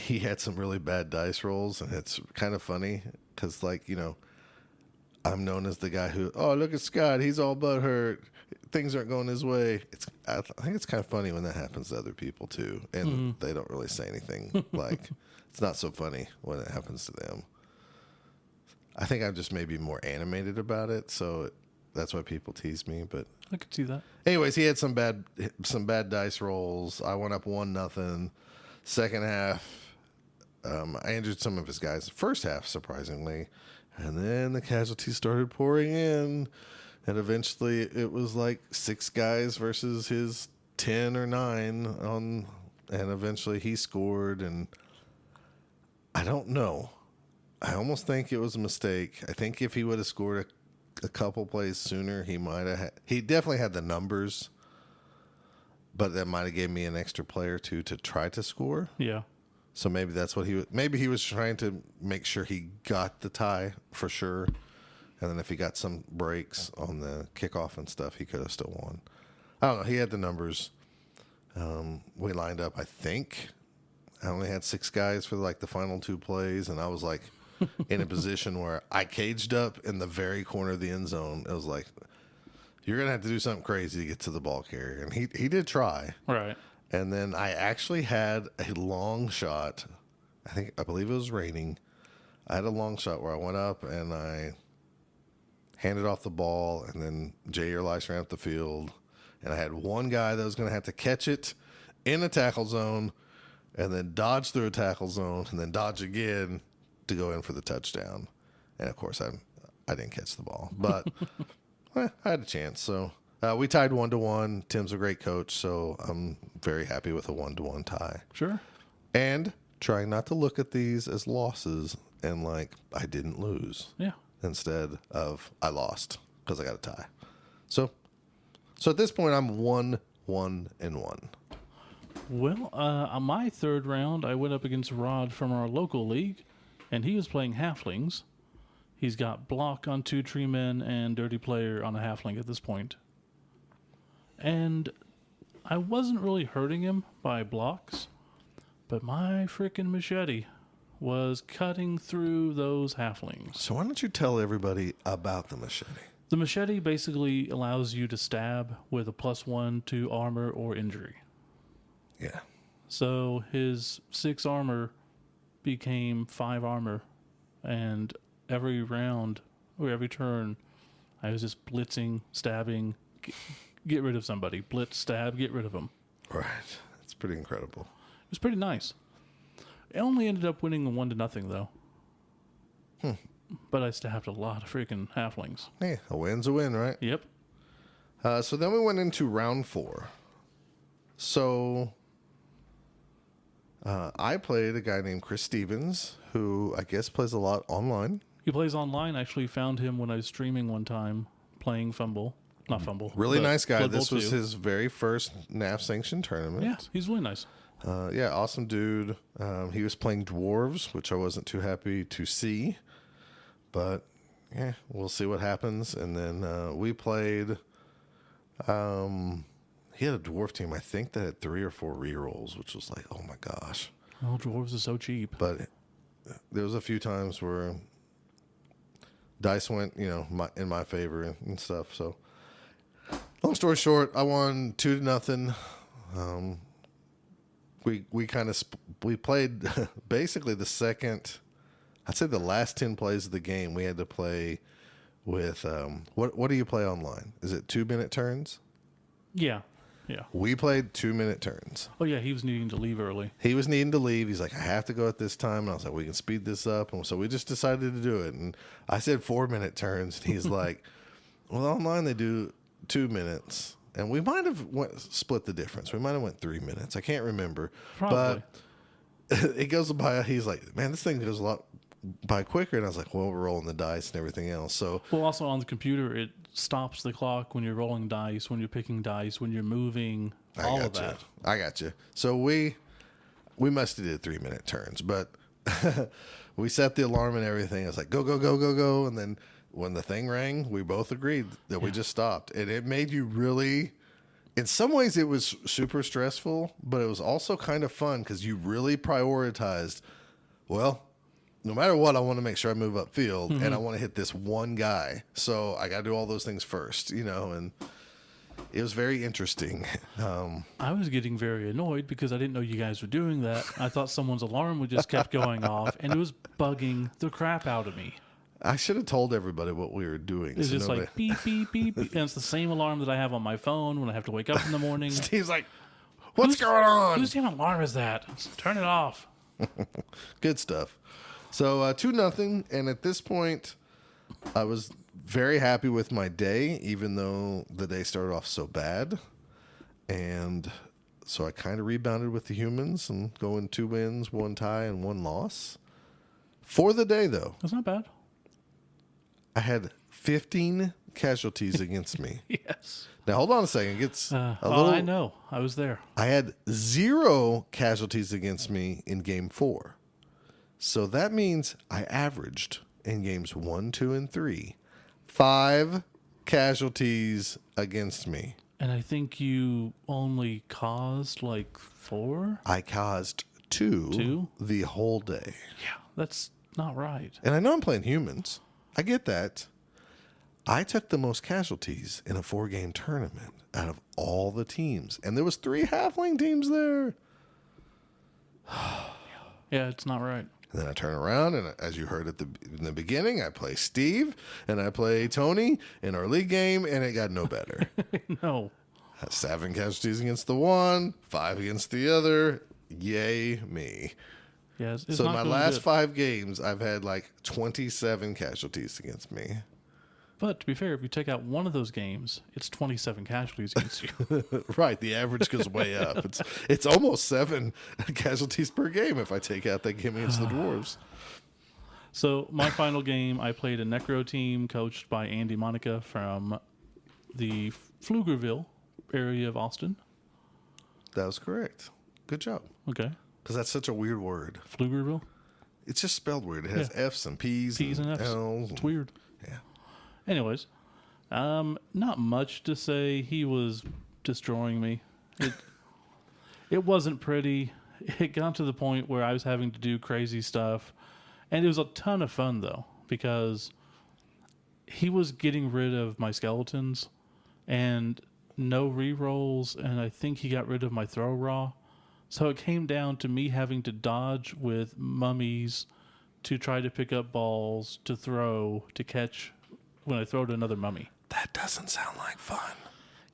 He had some really bad dice rolls, and it's kind of funny because, I'm known as the guy who, oh, look at Scott. He's all butthurt. Things aren't going his way. I think it's kind of funny when that happens to other people, too, and they don't really say anything. It's not so funny when it happens to them. I think I'm just maybe more animated about it, so that's why people tease me. But I could see that. anyways, he had some bad dice rolls. I went up 1-0. Second half, I injured some of his guys. First half, surprisingly, and then the casualties started pouring in, and eventually it was like 6 guys versus his 10 or 9 and eventually he scored, and I don't know. I almost think it was a mistake. I think if he would have scored a couple plays sooner, he might have. He definitely had the numbers, but that might have gave me an extra player or 2 to try to score. Yeah. So maybe that's what maybe he was trying to make sure he got the tie for sure, and then if he got some breaks on the kickoff and stuff, he could have still won. I don't know. He had the numbers. We lined up, I think. I only had 6 guys for like the final 2 plays, and I was like in a position where I caged up in the very corner of the end zone. It was like, you're going to have to do something crazy to get to the ball carrier. And he did try. Right. And then I actually had a long shot. I believe it was raining. I had a long shot where I went up and I handed off the ball, and then Jay Earlice ran up the field. And I had one guy that was going to have to catch it in a tackle zone and then dodge through a tackle zone and then dodge again to go in for the touchdown. And, of course, I didn't catch the ball. But I had a chance. So we tied 1-1. Tim's a great coach, so I'm very happy with a 1-1 tie. Sure. And trying not to look at these as losses and like I didn't lose. Yeah. Instead of I lost because I got a tie. So at this point, I'm 1-1-1. Well, on my third round, I went up against Rod from our local league, and he was playing halflings. He's got block on 2 tree men and dirty player on a halfling at this point. And I wasn't really hurting him by blocks, but my frickin' machete was cutting through those halflings. So why don't you tell everybody about the machete? The machete basically allows you to stab with a +1 to armor or injury. Yeah. So his 6 armor became 5 armor, and every round or every turn, I was just blitzing, stabbing, get rid of somebody. Blitz, stab, get rid of them. Right. It's pretty incredible. It was pretty nice. It only ended up winning 1-0 though. But I stabbed a lot of freaking halflings. Hey, a win's a win, right? Yep. So then we went into round 4. So I played a guy named Chris Stevens, who I guess plays a lot online. He plays online. I actually found him when I was streaming one time playing Fumble. Not Fumble. Really but nice guy. Blood Bowl This was 2. his very first NAF sanctioned tournament. Yeah, he's really nice. Yeah, awesome dude. He was playing dwarves, which I wasn't too happy to see. But, yeah, we'll see what happens. And then we played... he had a dwarf team, I think, that had 3 or 4 rerolls, which was like, oh my gosh. Oh, dwarves are so cheap. But there was a few times where dice went, in my favor and stuff. So, long story short, I won 2-0. We played basically the second, I'd say the last 10 plays of the game. We had to play with what do you play online? Is it 2-minute turns? Yeah. Yeah. We played 2-minute turns. Oh, yeah, he was needing to leave early. He was needing to leave. He's like, I have to go at this time. And I was like, we can speed this up. And so we just decided to do it. And I said 4-minute turns. And he's like, well, online they do 2 minutes. And we might have split the difference. We might have went 3 minutes. I can't remember. Probably. But it goes by. He's like, man, this thing goes a lot by quicker. And I was like, well, we're rolling the dice and everything else. So, well, also on the computer, it stops the clock when you're rolling dice, when you're picking dice, when you're moving, all of that. I got you. So we must have did 3-minute turns, but we set the alarm and everything. I was like, go, go, go, go, go. And then when the thing rang, we both agreed that we just stopped. And it made you really, in some ways it was super stressful, but it was also kind of fun because you really prioritized, well, no matter what, I want to make sure I move upfield and I want to hit this one guy. So I got to do all those things first, and it was very interesting. I was getting very annoyed because I didn't know you guys were doing that. I thought someone's alarm would just kept going off, and it was bugging the crap out of me. I should have told everybody what we were doing. It's just like beep, beep, beep, beep. And it's the same alarm that I have on my phone when I have to wake up in the morning. Steve's like, what's going on? Whose damn alarm is that? Turn it off. Good stuff. So 2-0, and at this point, I was very happy with my day, even though the day started off so bad. And so I kind of rebounded with the humans and going 2 wins, 1 tie, and 1 loss. For the day, though, That's not bad. I had 15 casualties against me. Yes. Now, hold on a second. It gets a oh, little... I know. I was there. I had 0 casualties against me in game 4. So that means I averaged in games 1, 2, and 3, 5 casualties against me. And I think you only caused like 4? I caused 2 2? the whole day. Yeah, that's not right. And I know I'm playing humans. I get that. I took the most casualties in a 4-game tournament out of all the teams. And there was 3 halfling teams there. Yeah, it's not right. And then I turn around, and as you heard in the beginning, I play Steve, and I play Tony in our league game, and it got no better. No. 7 casualties against the one, 5 against the other. Yay, me. Yeah, it's So not my going last good. 5 games, I've had like 27 casualties against me. But to be fair, if you take out one of those games, it's 27 casualties against you. Right, the average goes way up. It's almost 7 casualties per game if I take out that game against the dwarves. So my final game, I played a Necro team coached by Andy Monica from the Pflugerville area of Austin. That was correct. Good job. Okay. Because that's such a weird word. Pflugerville? It's just spelled weird. It has F's and P's P's and F's. L's. It's weird. Yeah. Anyways, not much to say. He was destroying me. It wasn't pretty. It got to the point where I was having to do crazy stuff. And it was a ton of fun, though, because he was getting rid of my skeletons and no rerolls, and I think he got rid of my throw raw. So it came down to me having to dodge with mummies to try to pick up balls, to throw, to catch when I throw to another mummy. That doesn't sound like fun.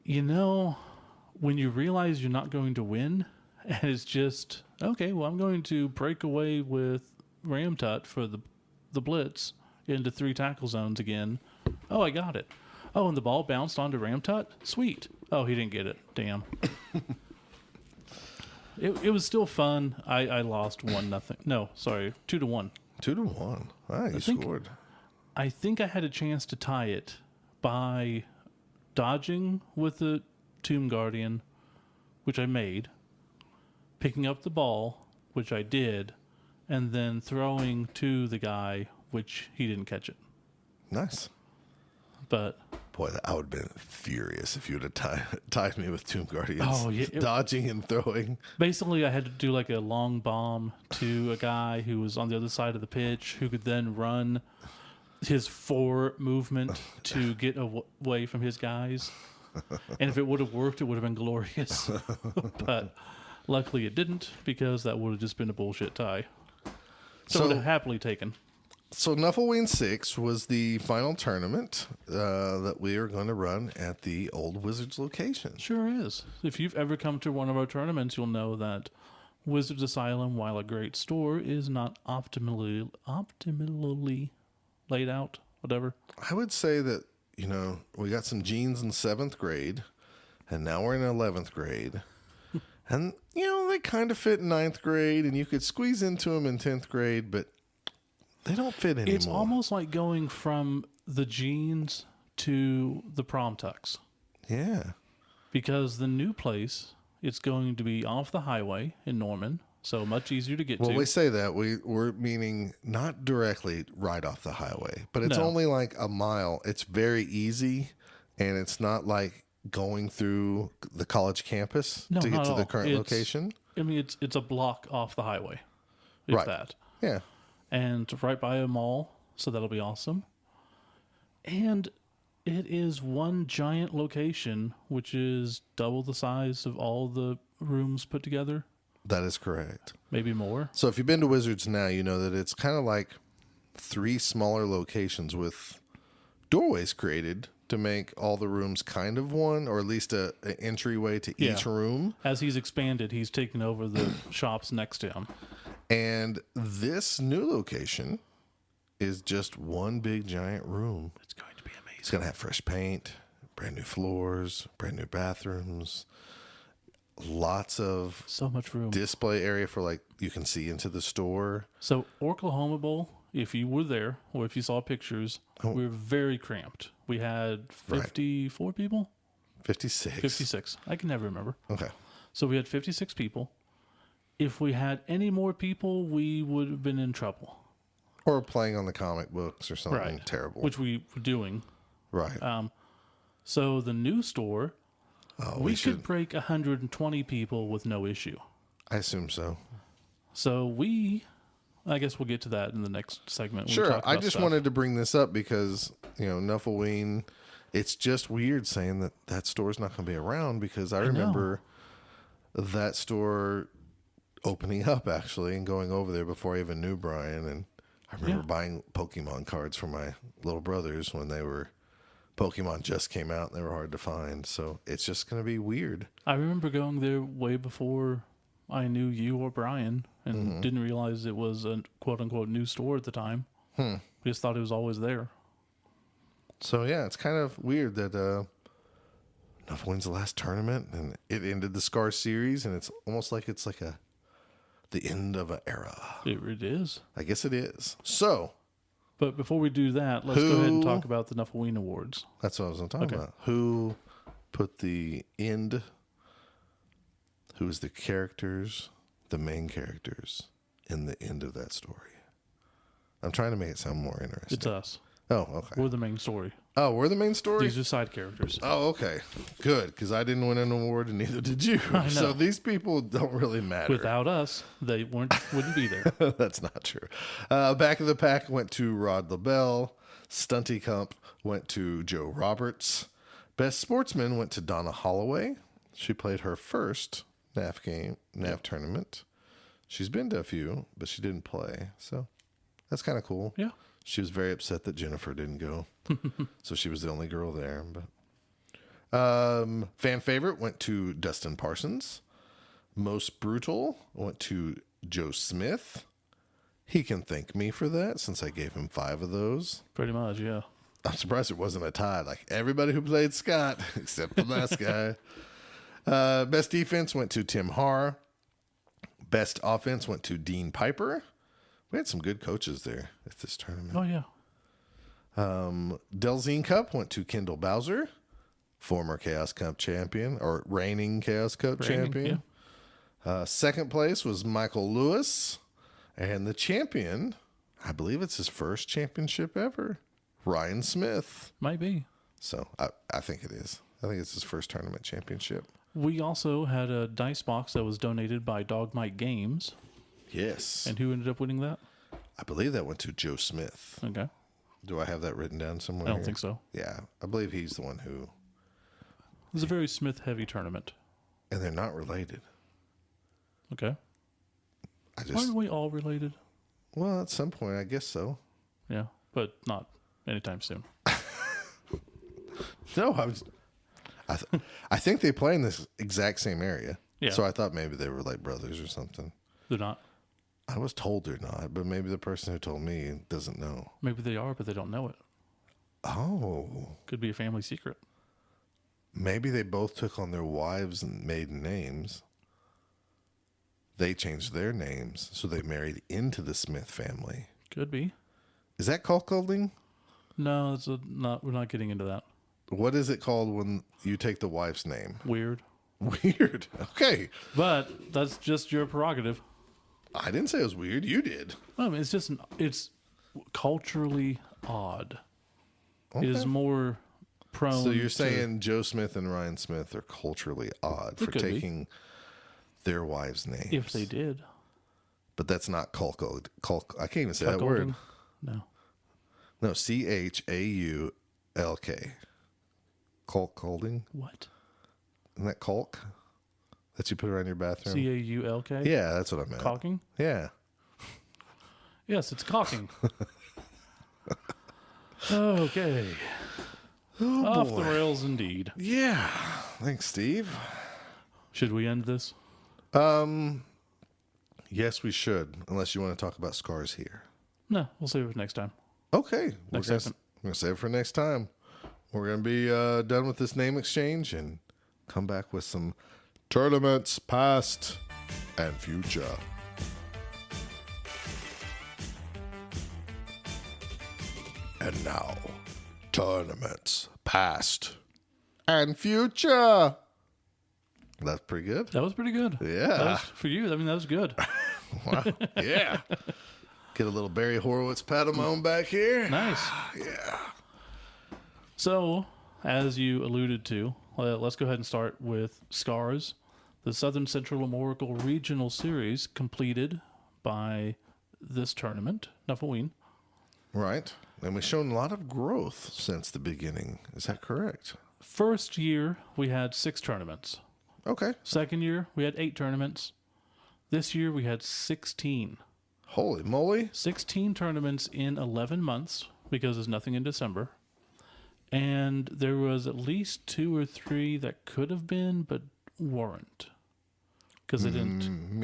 You know, when you realize you're not going to win, and it's just, okay, well, I'm going to break away with Ramtut for the blitz into 3 tackle zones again. Oh, I got it. Oh, and the ball bounced onto Ramtut? Sweet. Oh, he didn't get it. Damn. It was still fun. I lost 1-0. No, sorry, 2-1. 2-1. Ah, you scored. I think I had a chance to tie it by dodging with the Tomb Guardian, which I made, picking up the ball, which I did, and then throwing to the guy, which he didn't catch it. Nice. But boy, I would have been furious if you would have tied me with Tomb Guardians. Oh, yeah, dodging and throwing. Basically, I had to do like a long bomb to a guy who was on the other side of the pitch, who could then run his 4 movement to get away from his guys. And if it would have worked, it would have been glorious. But luckily it didn't, because that would have just been a bullshit tie. So I would have happily taken. So Nuffleween 6 was the final tournament that we are going to run at the Old Wizards location. Sure is. If you've ever come to one of our tournaments, you'll know that Wizards Asylum, while a great store, is not optimally laid out, whatever. I would say that, we got some genes in 7th grade, and now we're in 11th grade. And, they kind of fit in 9th grade, and you could squeeze into them in 10th grade, but they don't fit anymore. It's almost like going from the jeans to the prom tux. Yeah. Because the new place, it's going to be off the highway in Norman, so much easier to get to. Well, we say that. We're meaning not directly right off the highway, but it's only like a mile. It's very easy, and it's not like going through the college campus to get to the current location. I mean, it's a block off the highway. If Right. that. Yeah. And right by a mall, so that'll be awesome. And it is one giant location, which is double the size of all the rooms put together. That is correct. Maybe more. So if you've been to Wizards now, you know that it's kind of like 3 smaller locations with doorways created to make all the rooms kind of one, or at least an entryway to each room. As he's expanded, he's taken over the shops next to him. And this new location is just one big giant room. It's going to be amazing. It's going to have fresh paint, brand new floors, brand new bathrooms, lots of So much room. display area for like you can see into the store. So Orclahoma Bowl, if you were there or if you saw pictures, we were very cramped. We had 54 people? 56. 56. I can never remember. Okay. So we had 56 people. If we had any more people, we would have been in trouble. Or playing on the comic books or something terrible. Which we were doing. Right. So the new store Oh, we could break 120 people with no issue. I assume so. So I guess we'll get to that in the next segment. When we Sure. talk I about just stuff. wanted to bring this up because, Nuffleween, it's just weird saying that store's not going to be around because I remember that store opening up actually and going over there before I even knew Brian. And I remember buying Pokemon cards for my little brothers when Pokemon just came out and they were hard to find. So it's just going to be weird. I remember going there way before I knew you or Brian and Mm-hmm. didn't realize it was a quote unquote new store at the time. We just thought it was always there. So yeah, it's kind of weird that Nuffleween's the last tournament and it ended the Scar series and it's almost like it's like the end of an era. It is. I guess it is. So But before we do that, let's go ahead and talk about the Nuffleween Awards. that's what I was going to talk about. Who put the end? Who is the characters, the main characters, in the end of that story? I'm trying to make it sound more interesting. It's us. Oh, okay. We're the main story. Oh, we're the main story? These are side characters. Oh, okay. Good, because I didn't win an award and neither did you. I know. So these people don't really matter. Without us, they wouldn't be there. That's not true. Back of the pack went to Rod LaBelle. Stunty Comp went to Joe Roberts. Best Sportsman went to Donna Holloway. She played her first NAF tournament. She's been to a few, but she didn't play. So that's kind of cool. Yeah. She was very upset that Jennifer didn't go. So she was the only girl there. But fan favorite went to Dustin Parsons. Most brutal went to Joe Smith. He can thank me for that since I gave him 5 of those. Pretty much, yeah. I'm surprised it wasn't a tie. Like everybody who played Scott, except the last guy. Best defense went to Tim Haar. Best offense went to Dean Piper. We had some good coaches there at this tournament. Oh, yeah. Delzine Cup went to Kendall Bowser, former Chaos Cup champion, or reigning Chaos Cup champion. Second place was Michael Lewis. And the champion, I believe it's his first championship ever, Ryan Smith. Might be. So I think it is. I think it's his first tournament championship. We also had a dice box that was donated by Dogmite Games. Yes. And who ended up winning that? I believe that went to Joe Smith. Okay. Do I have that written down somewhere? I don't think so. Yeah. I believe he's the one who. It was a very Smith-heavy tournament. And they're not related. Okay. I Aren't we all related? Well, at some point, I guess so. Yeah, but not anytime soon. No, I think they play in this exact same area. Yeah. So I thought maybe they were like brothers or something. They're not. I was told they're not, but maybe the person who told me doesn't know. Maybe they are, but they don't know it. Oh. Could be a family secret. Maybe they both took on their wives' and maiden names. They changed their names, so they married into the Smith family. Could be. Is that cuckolding? No, we're not getting into that. What is it called when you take the wife's name? Weird. Weird. Okay. But that's just your prerogative. I didn't say it was weird. You did. I mean, it's culturally odd. Okay. It is more prone. So you're saying Joe Smith and Ryan Smith are culturally odd for could be. taking their wives' names. If they did. But that's not cuckold. I can't even say that word. Cuckolding? No. No, Chaulk. Cuckolding? What? Isn't that caulk that you put around your bathroom? Caulk? Yeah, that's what I meant. Caulking? Yeah. Yes, it's caulking. Okay. Oh, Off boy. the rails indeed. Yeah. Thanks, Steve. Should we end this? Yes, we should, unless you want to talk about scars here. No, we'll save it for next time. Okay. Next we're segment. going to save it for next time. We're going to be done with this name exchange and come back with some tournaments past and future. And now, tournaments past and future. That's pretty good. That was pretty good. Yeah. That was, for you, I mean, that was good. Wow. Yeah. Get a little Barry Horowitz pat of my own back here. Nice. Yeah. So, as you alluded to, let's go ahead and start with SCARS. The Southern Central Oracle Regional Series completed by this tournament, Nuffleween. Right. And we've shown a lot of growth since the beginning. Is that correct? First year, we had 6 tournaments. Okay. Second year, we had 8 tournaments. This year, we had 16. Holy moly. 16 tournaments in 11 months, because there's nothing in December. And there was at least 2 or 3 that could have been, but weren't. Because they didn't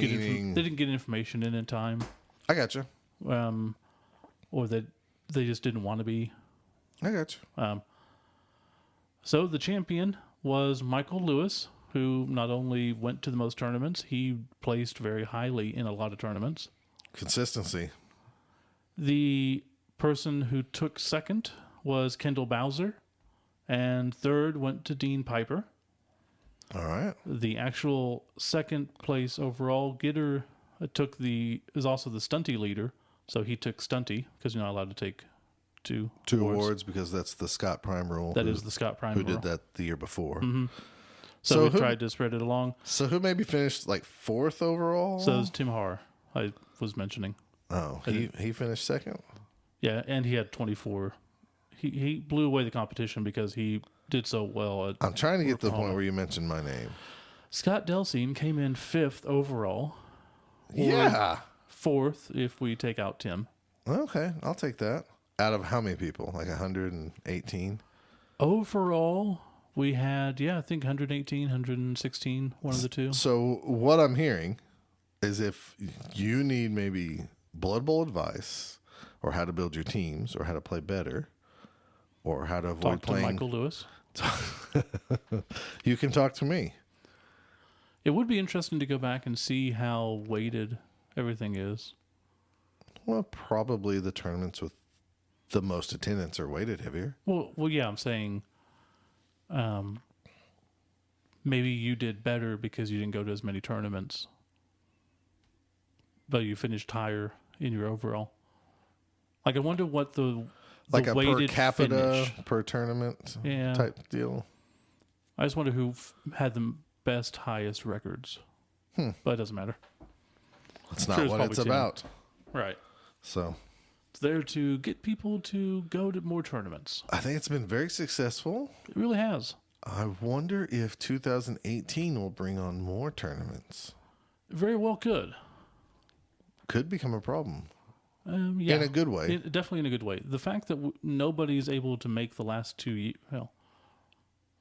get information in time. I got you. Or that they just didn't want to be. I got you. So the champion was Michael Lewis, who not only went to the most tournaments, he placed very highly in a lot of tournaments. Consistency. The person who took second was Kendall Bowser, and third went to Dean Piper. All right. The actual second place overall getter is also the stunty leader, so he took stunty because you're not allowed to take two awards because that's the Scott Prime rule. That is the Scott Prime who rule. did that the year before. Mm-hmm. So we tried to spread it along. So who maybe finished like 4th overall? So it was Tim Haar, I was mentioning. Oh, he finished second? Yeah, and he had 24. He blew away the competition because he did so well. I'm trying to get to the point where you mentioned my name. Scott Delsine came in 5th overall. Yeah. 4th if we take out Tim. Okay, I'll take that. Out of how many people? Like 118? Overall, we had, I think 118, 116, one of the two. So what I'm hearing is if you need maybe Blood Bowl advice or how to build your teams or how to play better or how to avoid playing... Talk to Michael Lewis. You can talk to me. It would be interesting to go back and see how weighted everything is. Well, probably the tournaments with the most attendance are weighted heavier. Well, yeah, I'm saying maybe you did better because you didn't go to as many tournaments, but you finished higher in your overall. Like, I wonder what the like a per weighted capita finish. per tournament type deal. I just wonder who had the best, highest records. But it doesn't matter. That's not what it's about. Right. So it's there to get people to go to more tournaments. I think it's been very successful. It really has. I wonder if 2018 will bring on more tournaments. Very well could. Could become a problem. Yeah. In a good way. Definitely in a good way. The fact that nobody's able to make the last 2 years, well,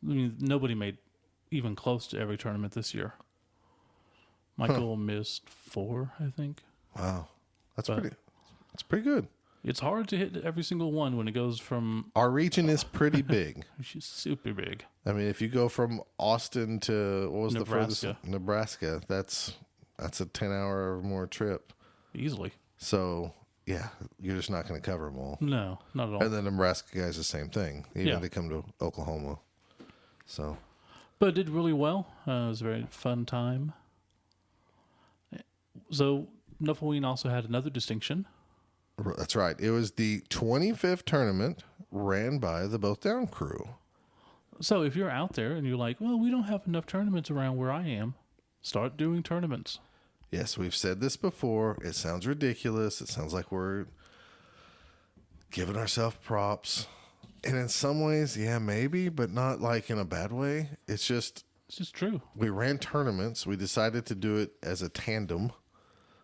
I mean, nobody made even close to every tournament this year. Michael missed 4, I think. Wow. That's pretty good. It's hard to hit every single one when it goes from... Our region is pretty big. She's super big. I mean, if you go from Austin to, what was Nebraska. the furthest? Nebraska. That's a 10-hour or more trip. Easily. So, yeah, you're just not going to cover them all. No, not at all. And the Nebraska guys, the same thing. Even if they come to Oklahoma. So... But it did really well. It was a very fun time. So, Nuffleween also had another distinction. That's right. It was the 25th tournament ran by the Both Down crew. So, if you're out there and you're like, well, we don't have enough tournaments around where I am, start doing tournaments. Yes, we've said this before. It sounds ridiculous. It sounds like we're giving ourselves props. And in some ways, yeah, maybe, but not like in a bad way. It's just true. We ran tournaments. We decided to do it as a tandem.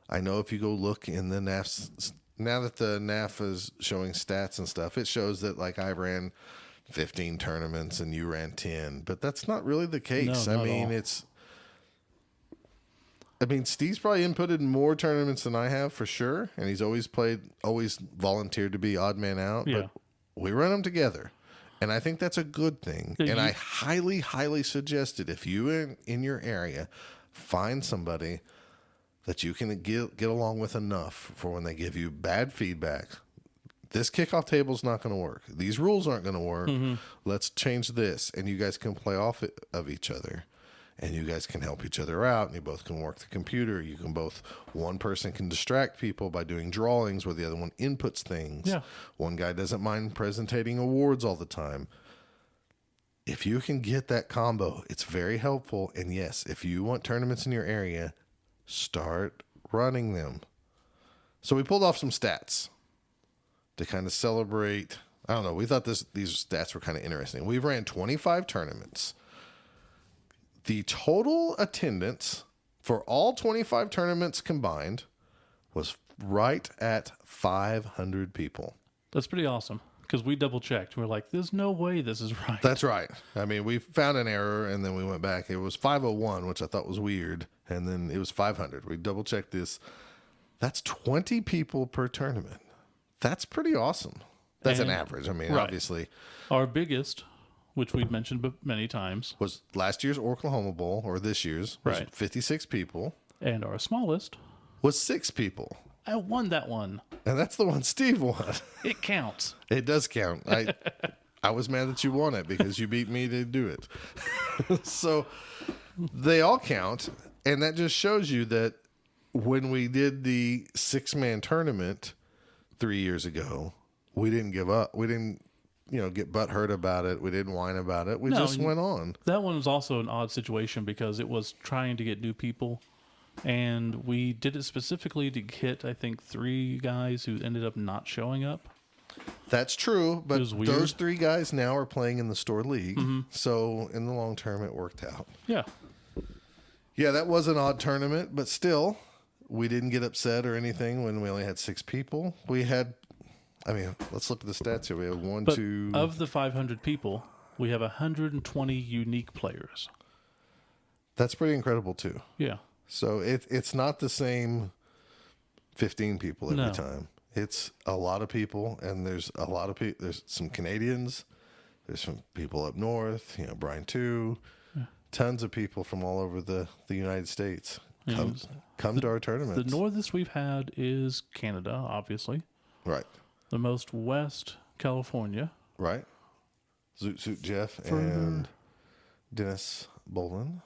I know if you go look in the NAF, now that the NAF is showing stats and stuff, it shows that like I ran 15 tournaments and you ran 10, but that's not really the case. No, I mean, Steve's probably inputted more tournaments than I have for sure, and he's always volunteered to be odd man out. Yeah. But we run them together, and I think that's a good thing. Yeah, and I highly, highly suggest it. If you in your area find somebody that you can get along with enough for when they give you bad feedback, this kickoff table is not going to work. These rules aren't going to work. Mm-hmm. Let's change this, and you guys can play off of each other. And you guys can help each other out, and you both can work the computer. You can one person can distract people by doing drawings where the other one inputs things. Yeah. One guy doesn't mind presenting awards all the time. if you can get that combo, it's very helpful. And yes, if you want tournaments in your area, start running them. So we pulled off some stats to kind of celebrate. I don't know. We thought these stats were kind of interesting. We ran 25 tournaments. The total attendance for all 25 tournaments combined was right at 500 people. That's pretty awesome because we double checked. We're like, there's no way this is right. That's right. I mean, we found an error and then we went back. It was 501, which I thought was weird. And then it was 500. We double checked this. That's 20 people per tournament. That's pretty awesome. That's an average. I mean, right. Obviously. Our biggest, which we've mentioned many times, was last year's Orclahoma Bowl, or this year's, was right. 56 people. And our smallest was 6 people. I won that one. And that's the one Steve won. It counts. It does count. I was mad that you won it because you beat me to do it. So they all count. And that just shows you that when we did the 6-man tournament 3 years ago, we didn't give up. We didn't, get butthurt about it. We didn't whine about it. We just went on. That one was also an odd situation because it was trying to get new people. And we did it specifically to hit, I think, 3 guys who ended up not showing up. That's true, but those 3 guys now are playing in the store league. Mm-hmm. So in the long term, it worked out. Yeah. Yeah, that was an odd tournament, but still, we didn't get upset or anything when we only had 6 people. We had, let's look at the stats here. We have one, but 2. Of the 500 people, we have 120 unique players. That's pretty incredible, too. Yeah. So it's not the same 15 people every time. It's a lot of people, and there's a lot of people. There's some Canadians. There's some people up north, Brian too. Yeah. Tons of people from all over the United States come to our tournaments. The northest we've had is Canada, obviously. Right. The most west, California. Right. Zoot Suit Jeff and Dennis Bolin.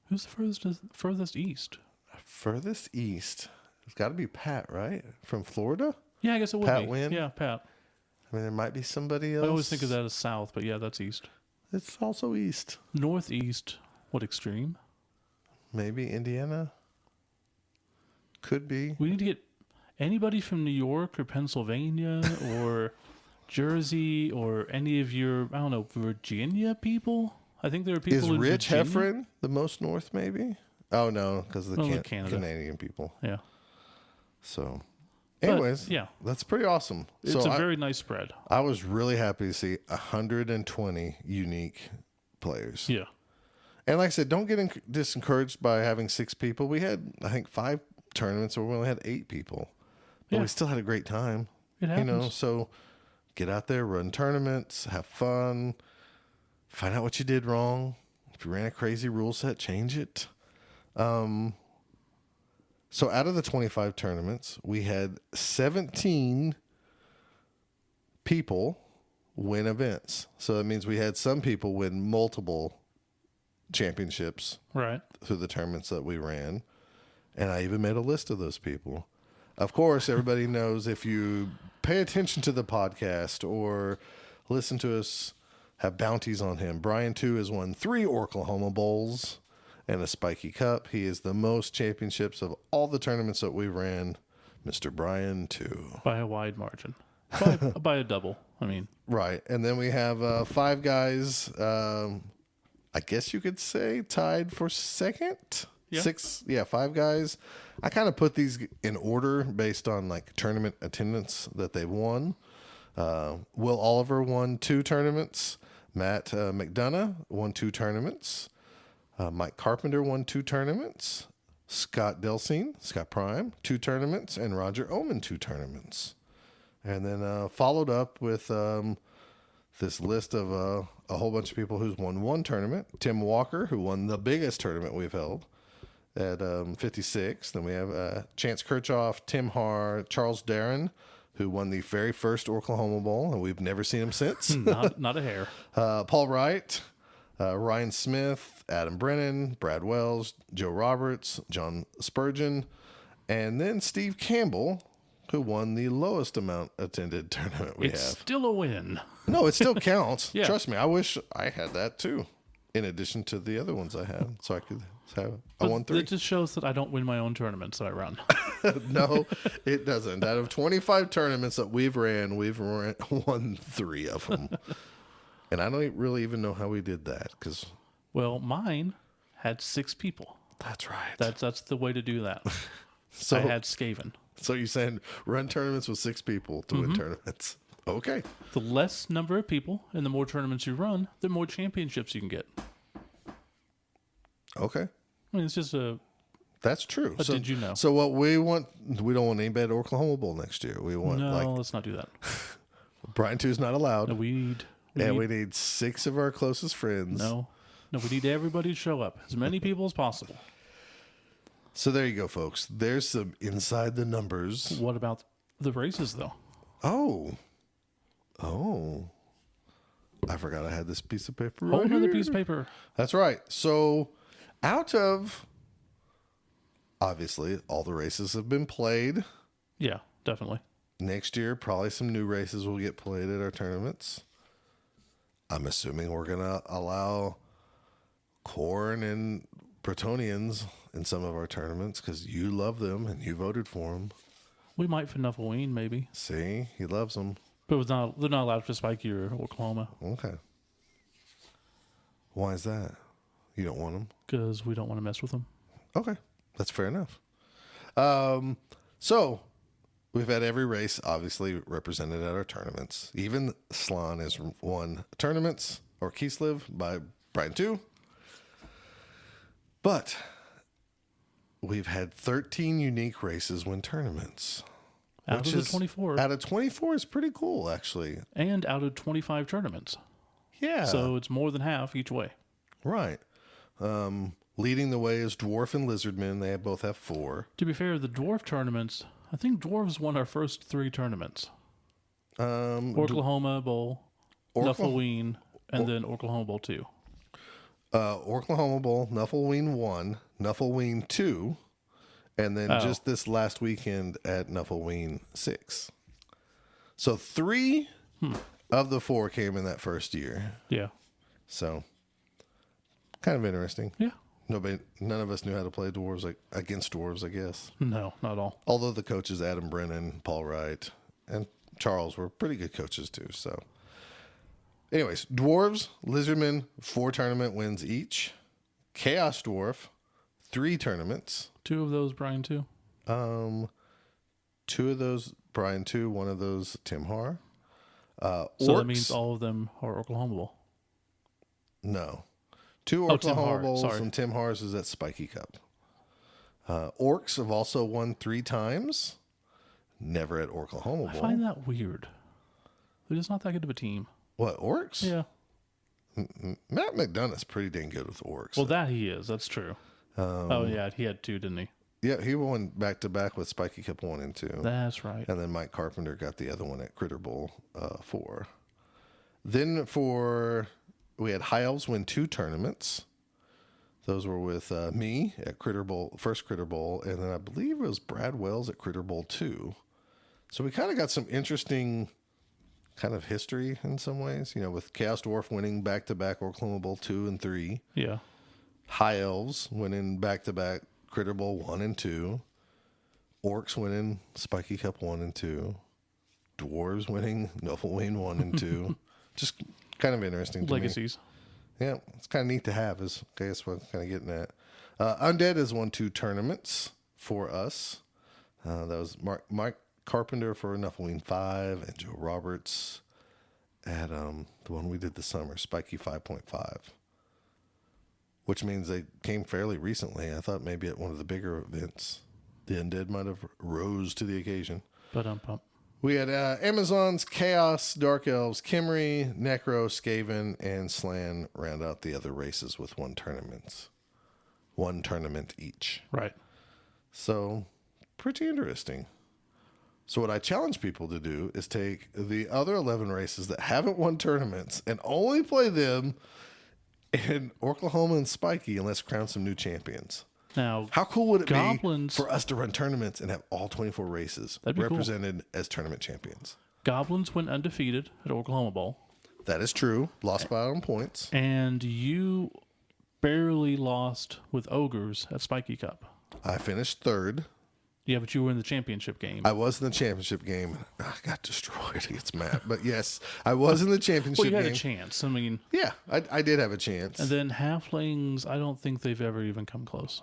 Who's the furthest east? Furthest east. It's got to be Pat, right? From Florida? Yeah, I guess it would Pat be. Wynn? Yeah, Pat. There might be somebody else. I always think of that as south, but yeah, that's east. It's also east. Northeast, what extreme? Maybe Indiana? Could be. We need to get anybody from New York or Pennsylvania or Jersey or any of your, Virginia people? I think there are people in Virginia. Is Rich Heffron the most north, maybe? Oh, no, because of the Canadian people. Yeah. So, anyways, yeah, that's pretty awesome. It's a very nice spread. I was really happy to see 120 unique players. Yeah. And like I said, don't get discouraged by having 6 people. We had, I think, 5 tournaments where we only had 8 people. But we still had a great time. It happens. So get out there, run tournaments, have fun. Find out what you did wrong. If you ran a crazy rule set, change it. So out of the 25 tournaments, we had 17 people win events. So that means we had some people win multiple championships through the tournaments that we ran. And I even made a list of those people. Of course, everybody knows if you pay attention to the podcast or listen to us have bounties on him. Brian, too, has won 3 Orclahoma Bowls and a Spiky Cup. He is the most championships of all the tournaments that we ran. Mr. Brian, too. By a wide margin. By a double, Right. And then we have 5 guys, I guess you could say, tied for second. Yeah. 5 guys. I kind of put these in order based on tournament attendance that they've won. Will Oliver won 2 tournaments. Matt McDonough won 2 tournaments. Mike Carpenter won 2 tournaments. Scott Delsine, Scott Prime, 2 tournaments. And Roger Oman, 2 tournaments. And then followed up with this list of a whole bunch of people who's won 1 tournament. Tim Walker, who won the biggest tournament we've held at 56. Then we have Chance Kirchhoff, Tim Haar, Charles Darren, who won the very first Orclahoma Bowl, and we've never seen him since. Not a hair. Paul Wright, Ryan Smith, Adam Brennan, Brad Wells, Joe Roberts, John Spurgeon, and then Steve Campbell who won the lowest amount attended tournament we It's have. still a win. No, it still counts. Yeah. Trust me. I wish I had that too, in addition to the other ones I had, so I could have. I won 3. It just shows that I don't win my own tournaments that I run. No, it doesn't. Out of 25 tournaments that we've won 3 of them. And I don't really even know how we did that because Well, mine had 6 people. that's right. That's the way to do that. So I had Skaven. So you're saying run tournaments with 6 people to win tournaments? Okay. The less number of people and the more tournaments you run, the more championships you can get. Okay. I mean, it's just That's true. But did you know? So what we want, we don't want anybody at Orclahoma Bowl next year. We want no, let's not do that. Brian 2 is not allowed. No, we need 6 of our closest friends. No, we need everybody to show up. As many people as possible. So there you go, folks. There's some inside the numbers. What about the races, though? Oh. I forgot I had this piece of paper Whole right another here. piece of paper. That's right. So out of, obviously, all the races have been played. Yeah, definitely. Next year, probably some new races will get played at our tournaments. I'm assuming we're going to allow Corn and Bretonians in some of our tournaments because you love them and you voted for them. We might for Nuffleween, maybe. See, he loves them. But they're not allowed for Spiky or Orclahoma Okay. Why is that? You don't want them? because we don't want to mess with them. Okay. That's fair enough. So we've had every race obviously represented at our tournaments. Even Slan has won tournaments, or Keysliv by Brian 2. But we've had 13 unique races win tournaments. Out of the 24. Out of 24 is pretty cool, actually. And out of 25 tournaments. Yeah. So it's more than half each way. Right. Leading the way is Dwarf and Lizardmen. They both have 4. To be fair, the dwarf tournaments, I think dwarves won our first 3 tournaments. Orclahoma Bowl, Nuffleween, and then Orclahoma Bowl 2. Orclahoma Bowl, Nuffleween 1, Nuffleween 2, and then just this last weekend at Nuffleween 6. So 3 of the 4 came in that first year. Yeah. So kind of interesting. Yeah. None of us knew how to play dwarves against dwarves, I guess. No, not at all. Although the coaches Adam Brennan, Paul Wright, and Charles were pretty good coaches too. So, anyways, dwarves, lizardmen, 4 tournament wins each. Chaos dwarf, 3 tournaments. 2 of those, Brian, too. 2 of those Brian 2, 1 of those Tim Har. So Orcs, that means all of them are Orclahoma Bowl. no. 2 Tim Orclahoma Har, Bowls sorry. and Tim Har's is at Spiky Cup. Orcs have also won 3 times. Never at Orclahoma I Bowl. find that weird. They're just not that good of a team. What, Orcs? Yeah. Matt McDonough's pretty dang good with Orcs. Well, that he is. That's true. Oh, yeah. He had 2, didn't he? Yeah, he won back-to-back with Spiky Cup 1 and 2. That's right. And then Mike Carpenter got the other one at Critter Bowl 4. Then we had High Elves win 2 tournaments. Those were with me at Critter Bowl, first Critter Bowl, and then I believe it was Brad Wells at Critter Bowl 2. So we kind of got some interesting kind of history in some ways, with Chaos Dwarf winning back-to-back Orclahoma Bowl 2 and 3. Yeah. High Elves winning back-to-back Critter Bowl 1 and 2. Orcs winning Spiky Cup 1 and 2. Dwarves winning Nuffleween 1 and 2. Just kind of interesting to Legacies. me. Yeah, it's kind of neat to have, is I guess what I'm kind of getting at. Undead has won 2 tournaments for us. That was Mike Carpenter for Nuffleween 5 and Joe Roberts at the one we did this summer, Spiky 5.5. Which means they came fairly recently. I thought maybe at one of the bigger events, the Undead might have rose to the occasion. But We had Amazons, Chaos, Dark Elves, Chimera, Necro, Skaven, and Slan round out the other races with 1 tournament. 1 tournament each. right. So, pretty interesting. So what I challenge people to do is take the other 11 races that haven't won tournaments and only play them in Orclahoma and Spiky and let's crown some new champions. Now, How cool would it Goblins- be for us to run tournaments and have all 24 races That'd be cool. represented as tournament champions? Goblins went undefeated at Orclahoma Bowl, That is true. Lost by on points. and you barely lost with Ogres at Spiky Cup. I finished third. Yeah, but you were in the championship game. I was in the championship game. I got destroyed against Matt. But yes, I was in the championship well, you had game. a chance. I mean, Yeah, I did have a chance. and then halflings, I don't think they've ever even come close.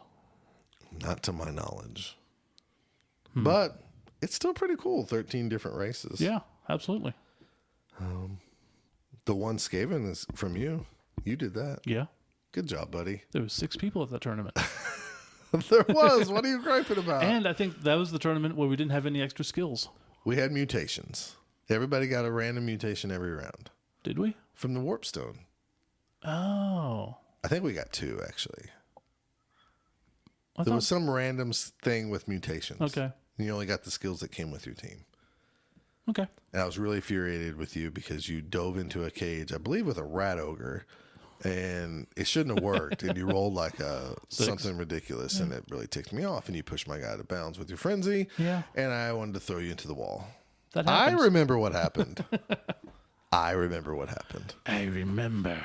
Not to my knowledge. But it's still pretty cool. 13 different races. Yeah, absolutely. The one Skaven is from you. You did that. Yeah. Good job, buddy. There was 6 people at that tournament. There was. What are you griping about? And I think that was the tournament where we didn't have any extra skills. We had mutations. Everybody got a random mutation every round. Did we? From the Warpstone. Oh. I think we got 2, actually. I There thought, was some random thing with mutations. okay. You only got the skills that came with your team. Okay. And I was really infuriated with you because you dove into a cage, I believe with a rat ogre, and it shouldn't have worked. And you rolled like something ridiculous, and it really ticked me off. And you pushed my guy out of bounds with your frenzy. Yeah. And I wanted to throw you into the wall. That I happens. remember what happened. I remember what happened. I remember.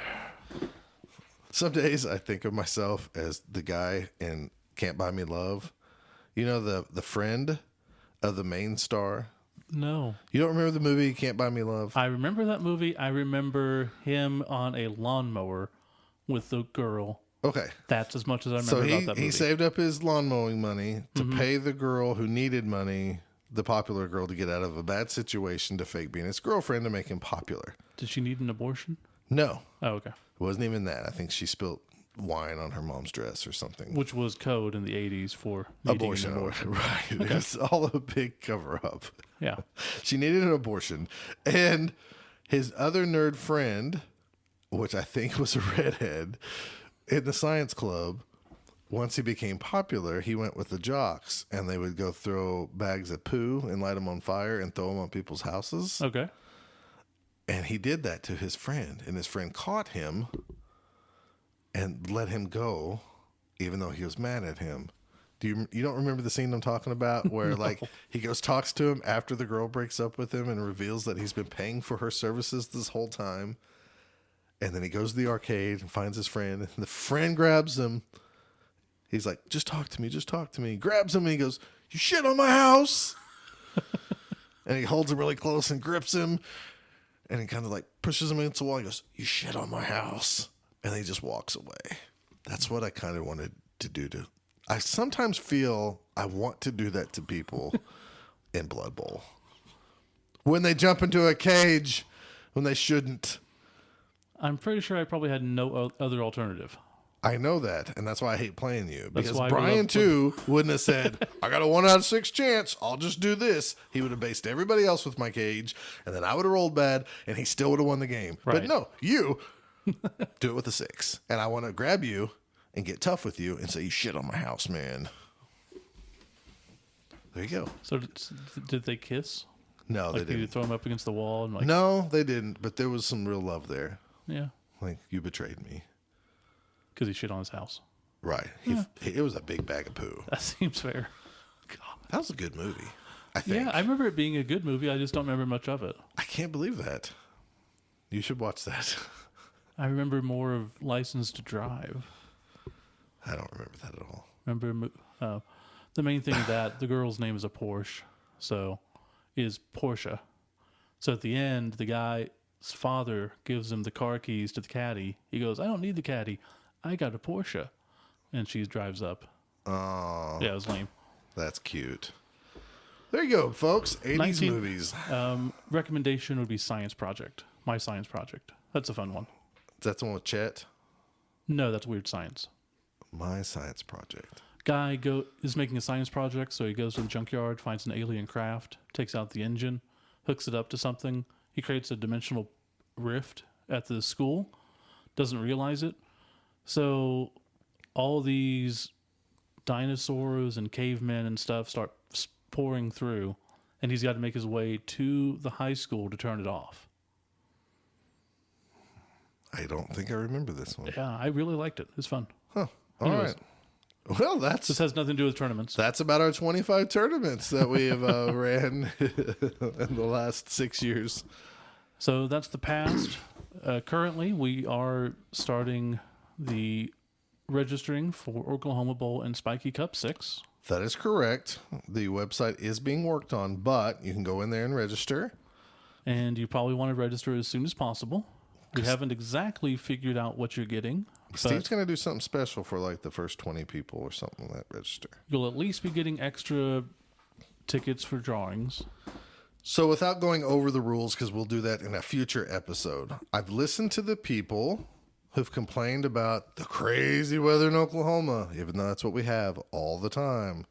Some days I think of myself as the guy in Can't Buy Me Love. You know, the friend of the main star. No. You don't remember the movie Can't Buy Me Love? I remember that movie. I remember him on a lawnmower with the girl. Okay. That's as much as I remember So about that movie. he saved up his lawn mowing money to pay the girl who needed money, the popular girl, to get out of a bad situation to fake being his girlfriend to make him popular. Did she need an abortion? No, Oh, okay. it wasn't even that. I think she spilt wine on her mom's dress or something. Which was code in the 80s for needing Abortion. an abortion. Right. It was all a big cover up. Yeah. She needed an abortion. And his other nerd friend, which I think was a redhead, in the science club, once he became popular, he went with the jocks, and they would go throw bags of poo and light them on fire and throw them on people's houses. Okay. And he did that to his friend, and his friend caught him and let him go, even though he was mad at him. You don't remember the scene I'm talking about where like he goes talks to him after the girl breaks up with him and reveals that he's been paying for her services this whole time, and then he goes to the arcade and finds his friend, and the friend grabs him. He's like, just talk to me. Grabs him and he goes, you shit on my house. And he holds him really close and grips him, and he kind of like pushes him against the wall. He goes, you shit on my house. And then he just walks away. That's what I kind of wanted to do to. I sometimes feel I want to do that to people in Blood Bowl. When they jump into a cage when they shouldn't. I'm pretty sure I probably had no other alternative. I know that, and that's why I hate playing you. That's Because why we Brian, love too, wouldn't have said, I got a 1 out of 6 chance. I'll just do this. He would have based everybody else with my cage, and then I would have rolled bad, and he still would have won the game. But Right. no, you do it with a 6. And I want to grab you and get tough with you and say, you shit on my house, man. There you go. So did they kiss? No, Like they you didn't. throw him up against the wall and like, No, they didn't. But there was some real love there. yeah, Like, you betrayed me. because he shit on his house. Right. It was a big bag of poo. That seems fair. That was a good movie, I think. Yeah, I remember it being a good movie. I just don't remember much of it. I can't believe that. You should watch that. I remember more of License to Drive. I don't remember that at all. Remember the main thing that the girl's name is a Porsche, so is Portia. So at the end, the guy's father gives him the car keys to the caddy. He goes, "I don't need the caddy. I got a Porsche," and she drives up. Oh, Yeah, it was lame. that's cute. There you go, folks. 80s 19 movies. Recommendation would be Science Project. My Science Project. That's a fun one. That's the one with Chet. No, that's Weird Science. My Science Project. Guy is making a science project, so he goes to the junkyard, finds an alien craft, takes out the engine, hooks it up to something. He creates a dimensional rift at the school, doesn't realize it. So all these dinosaurs and cavemen and stuff start pouring through, and he's got to make his way to the high school to turn it off. I don't think I remember this one. Yeah, I really liked it. It was fun. Huh. All Anyways. right. Well, This has nothing to do with tournaments. that's about our 25 tournaments that we have ran in the last 6 years. So that's the past. Currently, we are starting the registering for Orclahoma Bowl and Spiky Cup 6. That is correct. The website is being worked on, but you can go in there and register. And you probably want to register as soon as possible. We haven't exactly figured out what you're getting. Steve's going to do something special for like the first 20 people or something that register. You'll at least be getting extra tickets for drawings. So without going over the rules, because we'll do that in a future episode, I've listened to the people who've complained about the crazy weather in Oklahoma, even though that's what we have all the time.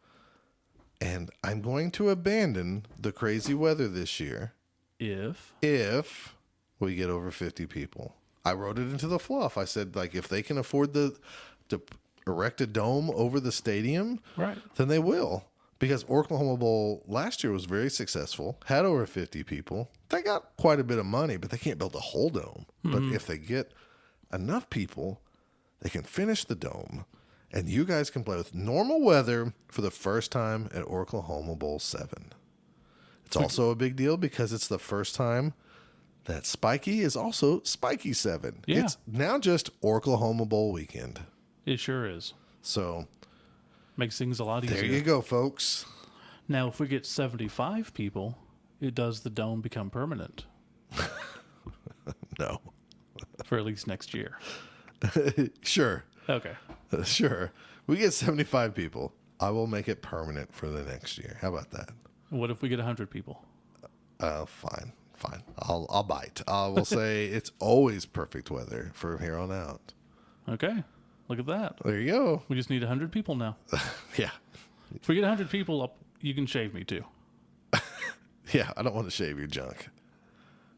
And I'm going to abandon the crazy weather this year If we get over 50 people. I wrote it into the Fluff. I said, like, if they can afford to erect a dome over the stadium, right, then they will. Because Orclahoma Bowl last year was very successful, had over 50 people. They got quite a bit of money, but they can't build a whole dome. But if they get enough people, they can finish the dome, and you guys can play with normal weather for the first time at Orclahoma Bowl 7. It's also a big deal because it's the first time that Spiky is also Spiky 7. Yeah. It's now just Orclahoma Bowl weekend. it sure is. So Makes things a lot easier. there you go, folks. Now, if we get 75 people, does the dome become permanent No. for at least next year? Sure. Okay. Sure. We get 75 people. I will make it permanent for the next year. How about that? What if we get 100 people? Fine. I'll bite. I will say it's always perfect weather from here on out. Okay. Look at that. There you go. We just need 100 people now. Yeah. If we get 100 people, you can shave me too. Yeah. I don't want to shave your junk.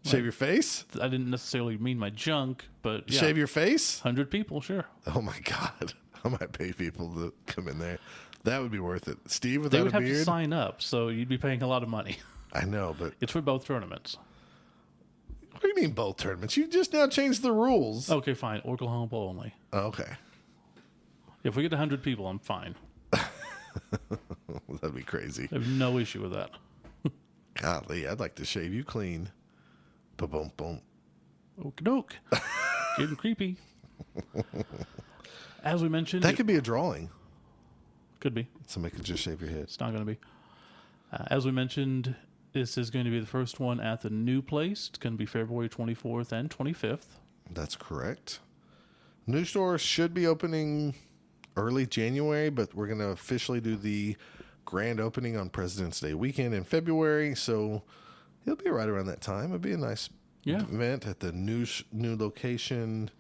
Shave your face? I didn't necessarily mean my junk, but yeah. Shave your face? 100 people, sure. Oh my God. I might pay people to come in there. That would be worth it. Steve They without would a have to beard? sign up, so you'd be paying a lot of money. I know, but It's for both tournaments. what do you mean both tournaments? You just now changed the rules. Okay, fine. Orclahoma Bowl only. Okay. If we get 100 people, I'm fine. That'd be crazy. I have no issue with that. Golly, I'd like to shave you clean. Ba-boom, boom. Okie doke. Getting creepy. As we mentioned, That could be a drawing. could be. Somebody could just shave your head. It's not going to be. As we mentioned, this is going to be the first one at the new place. It's going to be February 24th and 25th. That's correct. New store should be opening early January, but we're going to officially do the grand opening on President's Day weekend in February. So it'll be right around that time. It'll be a nice event at the new location.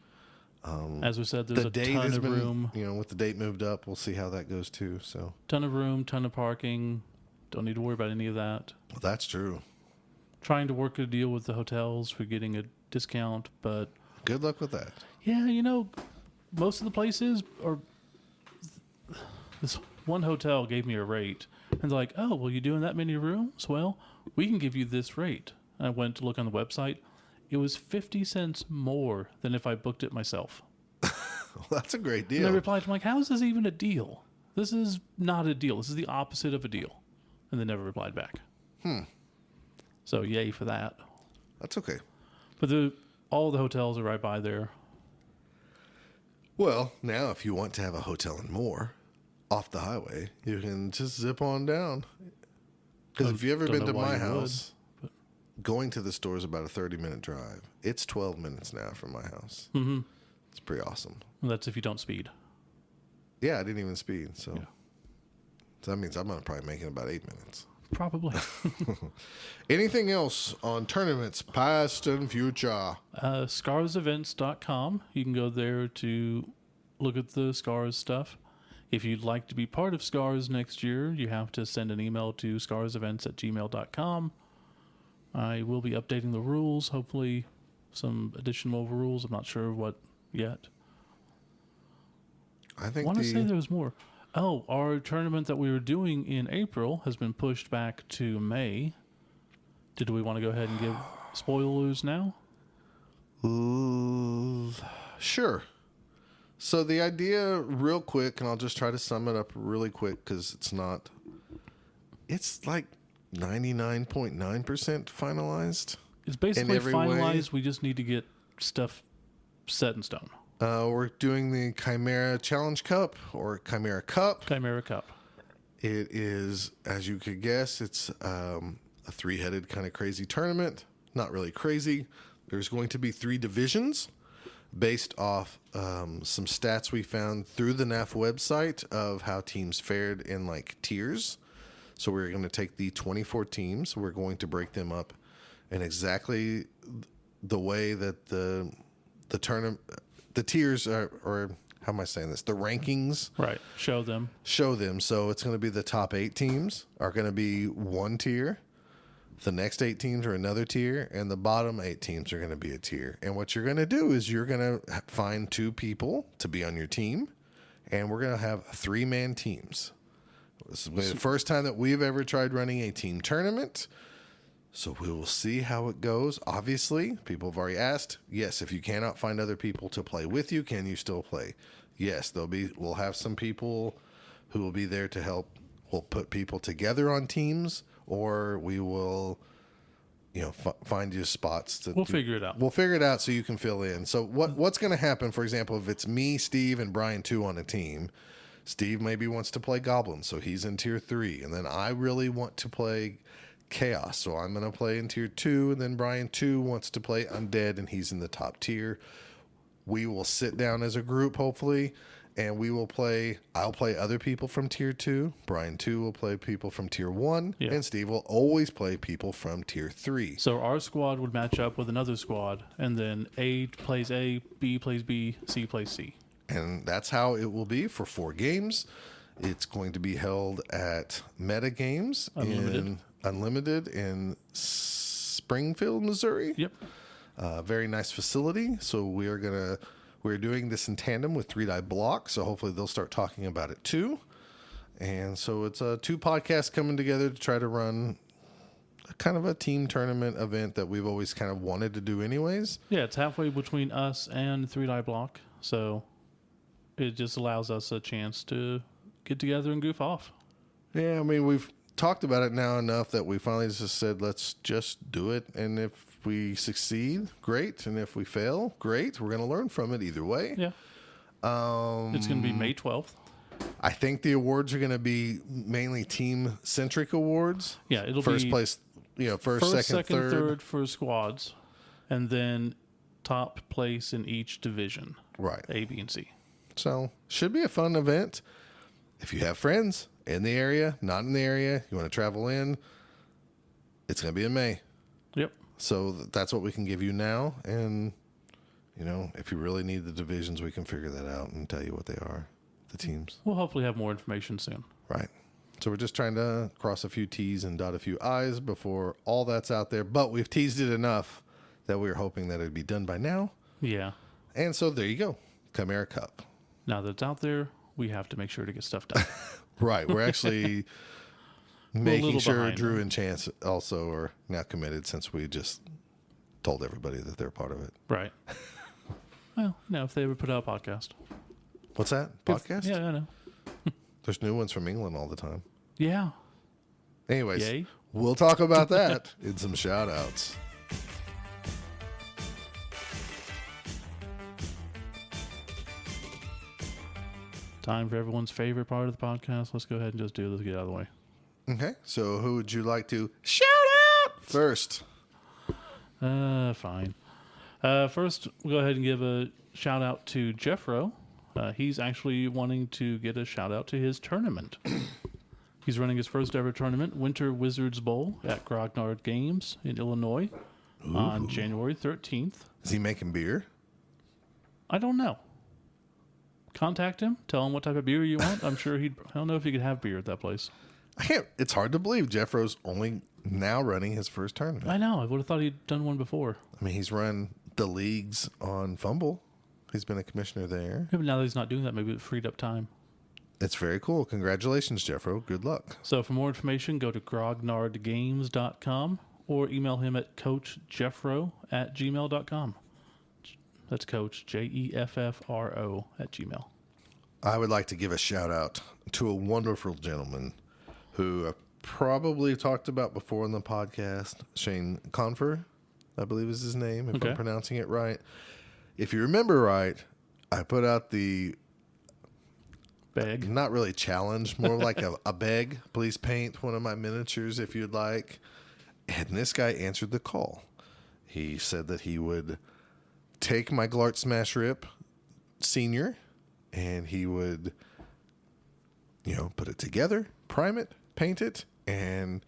As we said, there's a ton of room. With the date moved up, we'll see how that goes too. So Ton of room, ton of parking. Don't need to worry about any of that. that's true. Trying to work a deal with the hotels for getting a discount, but Good luck with that. yeah, most of the places are. This one hotel gave me a rate, and they're like, "Oh, well, you doing that many rooms? Well, we can give you this rate." And I went to look on the website. It was 50 cents more than if I booked it myself. Well, that's a great And I deal. replied, I'm like, how is this even a deal? This is not a deal. This is the opposite of a deal. And they never replied back. So yay for that. That's okay. But all the hotels are right by there. Well, now if you want to have a hotel and more off the highway, you can just zip on down. Because if you've ever Don't been know to why my you would, house, going to the store is about a 30-minute drive. It's 12 minutes now from my house. Mm-hmm. It's pretty awesome. And that's if you don't speed. Yeah, I didn't even speed. So, Yeah. so that means I'm going to probably make it about 8 minutes. Probably. Anything else on tournaments, past and future? Scarsevents.com. You can go there to look at the Scars stuff. If you'd like to be part of Scars next year, you have to send an email to scarsevents@gmail.com. I will be updating the rules, hopefully some additional rules. I'm not sure what yet. I I think want to say there was more. Oh, our tournament that we were doing in April has been pushed back to May. Did we want to go ahead and give spoilers now? Sure. So the idea, real quick, and I'll just try to sum it up really quick because it's like 99.9% finalized. It's basically every finalized. We just need to get stuff set in stone. We're doing the Chimera Challenge Cup or Chimera Cup. Chimera Cup. It is, as you could guess, it's a three-headed kind of crazy tournament. Not really crazy. There's going to be 3 divisions based off some stats we found through the NAF website of how teams fared in like tiers. So we're going to take the 24 teams. We're going to break them up in exactly the way that the tournament, the tiers are, or how am I saying this? The rankings. Right. Show them. So it's going to be the top 8 teams are going to be one tier. The next 8 teams are another tier, and the bottom 8 teams are going to be a tier. And what you're going to do is you're going to find 2 people to be on your team, and we're going to have 3-man teams. This is the first time that we've ever tried running a team tournament, so we will see how it goes. Obviously, people have already asked, yes, if you cannot find other people to play with you, can you still play? Yes, we'll have some people who will be there to help. We'll put people together on teams, or we will, find you spots. We'll figure it out. We'll figure it out so you can fill in. So what's going to happen, for example, if it's me, Steve, and Brian 2 on a team, Steve maybe wants to play Goblin, so he's in tier 3. And then I really want to play Chaos, so I'm going to play in tier 2. And then Brian 2 wants to play Undead, and he's in the top tier. We will sit down as a group, hopefully, and I'll play other people from tier 2. Brian 2 will play people from tier 1. Yeah. And Steve will always play people from tier 3. So our squad would match up with another squad, and then A plays A, B plays B, C plays C. And that's how it will be for 4 games. It's going to be held at Meta Games Unlimited in Springfield, Missouri. Yep. Very nice facility. So we're doing this in tandem with 3 Die Block. So hopefully they'll start talking about it too. And so it's 2 podcasts coming together to try to run kind of a team tournament event that we've always kind of wanted to do anyways. Yeah, it's halfway between us and 3 Die Block. So it just allows us a chance to get together and goof off. Yeah, I mean, we've talked about it now enough that we finally just said, let's just do it. And if we succeed, great. And if we fail, great. We're going to learn from it either way. Yeah. It's going to be May 12th. I think the awards are going to be mainly team-centric awards. Yeah, it'll first be place, first, second, third for squads, and then top place in each division. Right. A, B, and C. So, should be a fun event. If you have friends in the area, not in the area, you want to travel in, it's going to be in May. Yep. So, that's what we can give you now. And, if you really need the divisions, we can figure that out and tell you what they are, the teams. We'll hopefully have more information soon. Right. So, we're just trying to cross a few T's and dot a few I's before all that's out there. But we've teased it enough that we're hoping that it'd be done by now. Yeah. And so, there you go. Chimera Cup. Now that it's out there, we have to make sure to get stuff done. Right. We're actually making sure behind, Drew and Chance also are now committed since we just told everybody that they're part of it. Right. Well, if they ever put out a podcast. What's that? Podcast? Yeah, I know. There's new ones from England all the time. Yeah. Anyways, Yay. We'll talk about that in some shout outs. Time for everyone's favorite part of the podcast. Let's go ahead and just do this. Get out of the way. Okay. So who would you like to shout out first? Fine. First, we'll go ahead and give a shout out to Jeffro. He's actually wanting to get a shout out to his tournament. He's running his first ever tournament, Winter Wizards Bowl, at Grognard Games in Illinois on January 13th. Is he making beer? I don't know. Contact him. Tell him what type of beer you want. I'm sure I don't know if he could have beer at that place. It's hard to believe Jeffro's only now running his first tournament. I know. I would have thought he'd done one before. I mean, he's run the leagues on Fumble. He's been a commissioner there. Maybe now that he's not doing that, maybe it freed up time. It's very cool. Congratulations, Jeffro. Good luck. So for more information, go to grognardgames.com or email him at coachjeffro@gmail.com. That's Coach, JEFFRO @gmail. I would like to give a shout out to a wonderful gentleman who I probably talked about before on the podcast, Shane Confer, I believe is his name, if I'm pronouncing it right. If you remember right, I put out the Beg. not really challenge, more like a beg. Please paint one of my miniatures if you'd like. And this guy answered the call. He said that he would take my Glart Smash Rip Senior and he would, put it together, prime it, paint it, and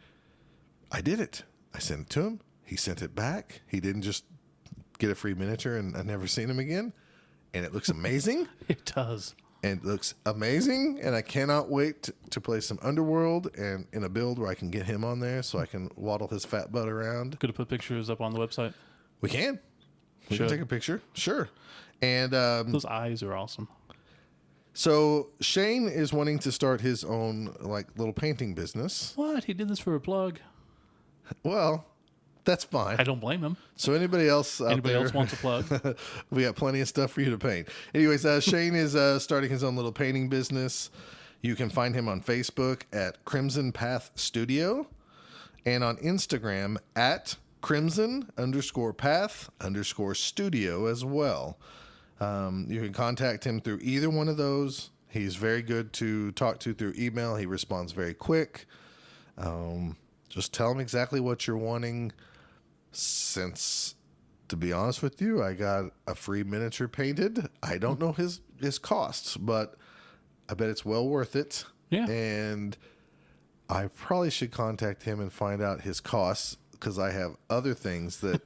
I did it. I sent it to him. He sent it back. He didn't just get a free miniature and I've never seen him again. And it looks amazing. It does. And it looks amazing. And I cannot wait to play some Underworld and in a build where I can get him on there so I can waddle his fat butt around. Could have put pictures up on the website. We can. We can take a picture. Sure. And those eyes are awesome. So Shane is wanting to start his own little painting business. What? He did this for a plug. Well, that's fine. I don't blame him. So anybody else wants a plug? We got plenty of stuff for you to paint. Anyways, Shane is starting his own little painting business. You can find him on Facebook at Crimson Path Studio and on Instagram at Crimson_Path_Studio as well. You can contact him through either one of those. He's very good to talk to through email. He responds very quick. Just tell him exactly what you're wanting. Since, to be honest with you, I got a free miniature painted. I don't know his costs, but I bet it's well worth it. Yeah. And I probably should contact him and find out his costs because I have other things that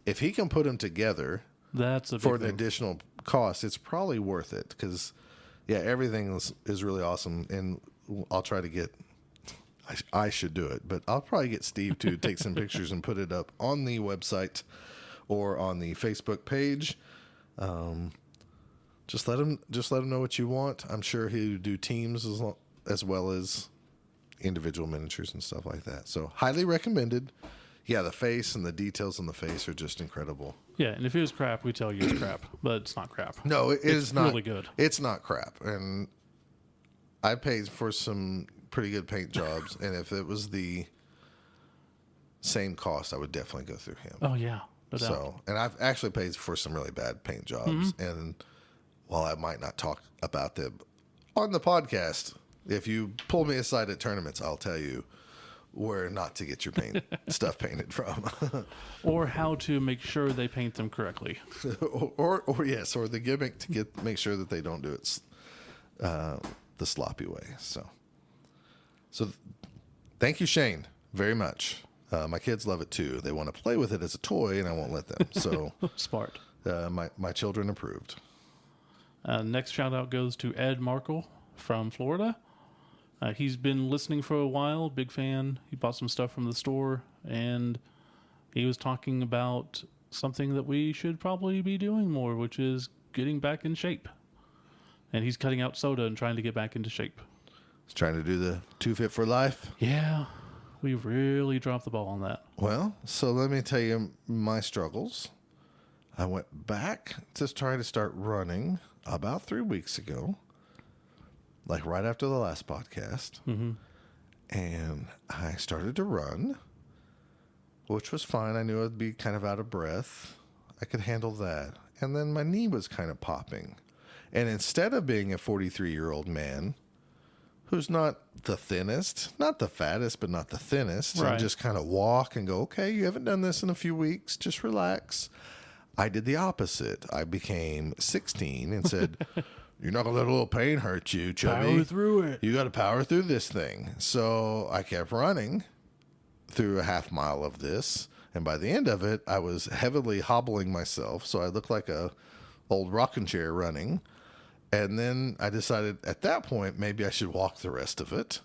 if he can put them together that's for an additional cost, it's probably worth it because, everything is really awesome. And I'll try to get... I should do it, but I'll probably get Steve to take some pictures and put it up on the website or on the Facebook page. Just let him know what you want. I'm sure he'll do teams as well as individual miniatures and stuff like that. So highly recommended. Yeah, the face and the details on the face are just incredible. Yeah, and if it was crap, we tell you it's crap, but it's not crap. No, it's not really good. It's not crap, and I paid for some pretty good paint jobs, and if it was the same cost, I would definitely go through him. Oh yeah, no doubt. So, and I've actually paid for some really bad paint jobs, and while I might not talk about them on the podcast, if you pull me aside at tournaments, I'll tell you where not to get your paint stuff painted from, or how to make sure they paint them correctly, or the gimmick to make sure that they don't do it the sloppy way. So thank you, Shane, very much. My kids love it too. They want to play with it as a toy, and I won't let them. So smart. My children approved. Next shout out goes to Ed Markle from Florida. He's been listening for a while, big fan. He bought some stuff from the store, and he was talking about something that we should probably be doing more, which is getting back in shape. And he's cutting out soda and trying to get back into shape. He's trying to do the Too Fit for Life. Yeah, we really dropped the ball on that. Well, so let me tell you my struggles. I went back to try to start running about 3 weeks ago, like right after the last podcast. Mm-hmm. And I started to run, which was fine. I knew I'd be kind of out of breath. I could handle that. And then my knee was kind of popping. And instead of being a 43-year-old man who's not the thinnest, not the fattest, but not the thinnest, right, and just kind of walk and go, okay, you haven't done this in a few weeks, just relax. I did the opposite. I became 16 and said, you're not going to let a little pain hurt you, chubby. Power through it. You got to power through this thing. So I kept running through a half mile of this. And by the end of it, I was heavily hobbling myself. So I looked like a old rocking chair running. And then I decided at that point, maybe I should walk the rest of it.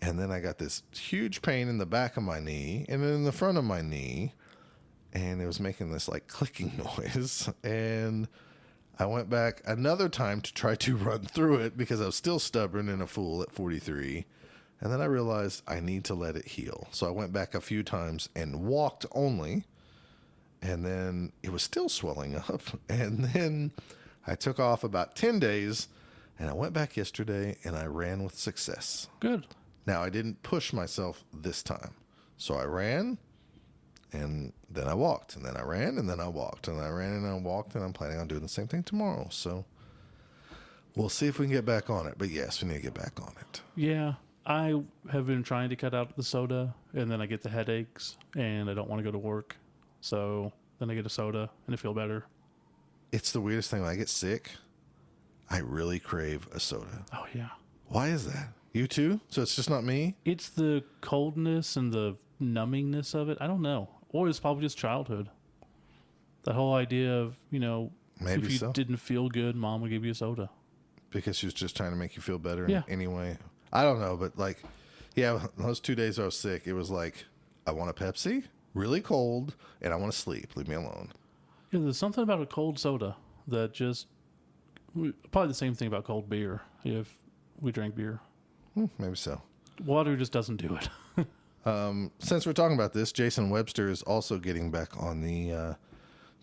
And then I got this huge pain in the back of my knee and then in the front of my knee. And it was making this like clicking noise. And I went back another time to try to run through it because I was still stubborn and a fool at 43. And then I realized I need to let it heal. So I went back a few times and walked only. and then it was still swelling up. And then I took off about 10 days, and I went back yesterday, and I ran with success. Good. Now, I didn't push myself this time. So I ran, and then I walked, and then I ran, and then I walked, and I ran, and I walked, and I'm planning on doing the same thing tomorrow. So we'll see if we can get back on it. But yes, we need to get back on it. Yeah. I have been trying to cut out the soda, and then I get the headaches, and I don't want to go to work. So then I get a soda, and I feel better. It's the weirdest thing. When I get sick, I really crave a soda. Oh, yeah. Why is that? You too? So it's just not me? It's the coldness and the numbingness of it. I don't know. Or it's probably just childhood. That whole idea of, Maybe if you so. didn't feel good, mom would give you a soda. Because she was just trying to make you feel better Yeah. in any way. I don't know, but those 2 days I was sick, it was like, I want a Pepsi, really cold, and I want to sleep. Leave me alone. Yeah, there's something about a cold soda that just... Probably the same thing about cold beer if we drank beer. Maybe so. Water just doesn't do it. Since we're talking about this, Jason Webster is also getting back on the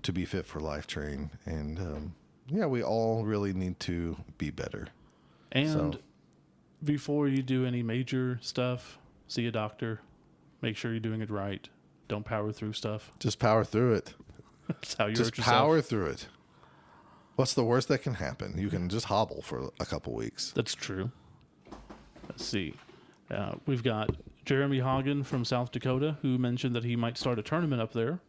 To Be Fit for Life train. And we all really need to be better. And before you do any major stuff, see a doctor. Make sure you're doing it right. Don't power through stuff. Just power through it. That's how you Just hurt yourself. power through it. What's the worst that can happen? You can just hobble for a couple weeks. That's true. Let's see. We've got Jeremy Hagen from South Dakota who mentioned that he might start a tournament up there.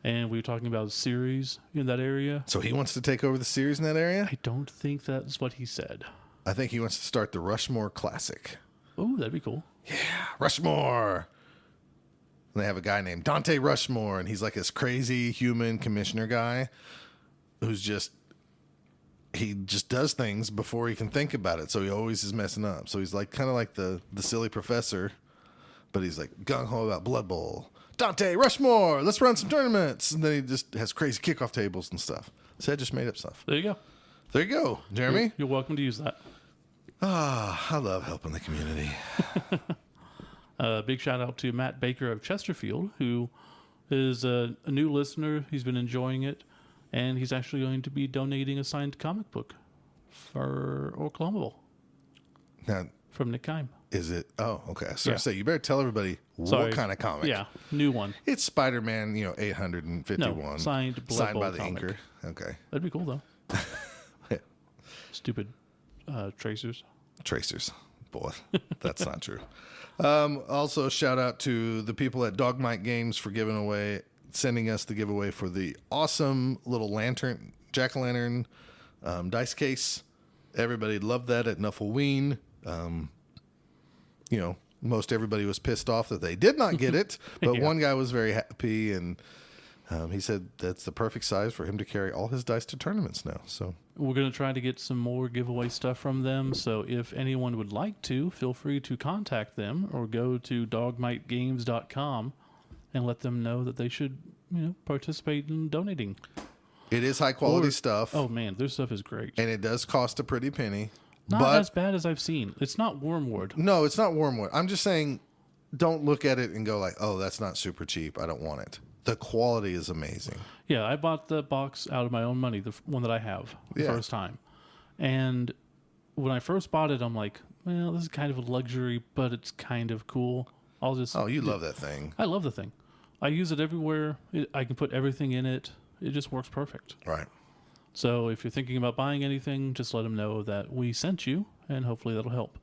And we were talking about a series in that area. So he wants to take over the series in that area? I don't think that's what he said. I think he wants to start the Rushmore Classic. Oh, that'd be cool. Yeah, Rushmore. And they have a guy named Dante Rushmore, and he's like this crazy human commissioner guy who's he just does things before he can think about it. So he always is messing up. So he's like kind of like the silly professor, but he's like gung-ho about Blood Bowl. Dante Rushmore, let's run some tournaments. And then he just has crazy kickoff tables and stuff. So I just made up stuff. There you go. There you go, Jeremy. You're welcome to use that. I love helping the community. Big shout out to Matt Baker of Chesterfield, who is a new listener. He's been enjoying it, and he's actually going to be donating a signed comic book for Orclahoma Bowl Now, from Nick Kime. is it? Oh, okay. So Yeah. say you better tell everybody what kind of comic. Yeah, new one. It's Spider-Man, 851. No, signed Blood Signed Bowl by the comic. inker. Okay. That'd be cool, though. Yeah. Stupid tracers. Tracers. Boy, that's not true. Also, shout out to the people at Dogmite Games for sending us the giveaway for the awesome little jack-o'-lantern dice case. Everybody loved that at Nuffleween. Most everybody was pissed off that they did not get it, but Yeah. one guy was very happy, and he said that's the perfect size for him to carry all his dice to tournaments now. So We're going to try to get some more giveaway stuff from them. So if anyone would like to, feel free to contact them or go to dogmitegames.com and let them know that they should, participate in donating. it is high quality stuff, Oh man, their stuff is great. and it does cost a pretty penny. Not but as bad as I've seen. It's not Wormwood. no, it's not Wormwood. I'm just saying, don't look at it and go like, "Oh, that's not super cheap. I don't want it." The quality is amazing. Yeah, I bought the box out of my own money, the one that I have, the Yeah. first time. And when I first bought it, I'm like, well, this is kind of a luxury, but it's kind of cool. I'll just... Oh, you love that thing, I love the thing. I use it everywhere. I can put everything in it. It just works perfect. right? So if you're thinking about buying anything, just let them know that we sent you, and hopefully that'll help.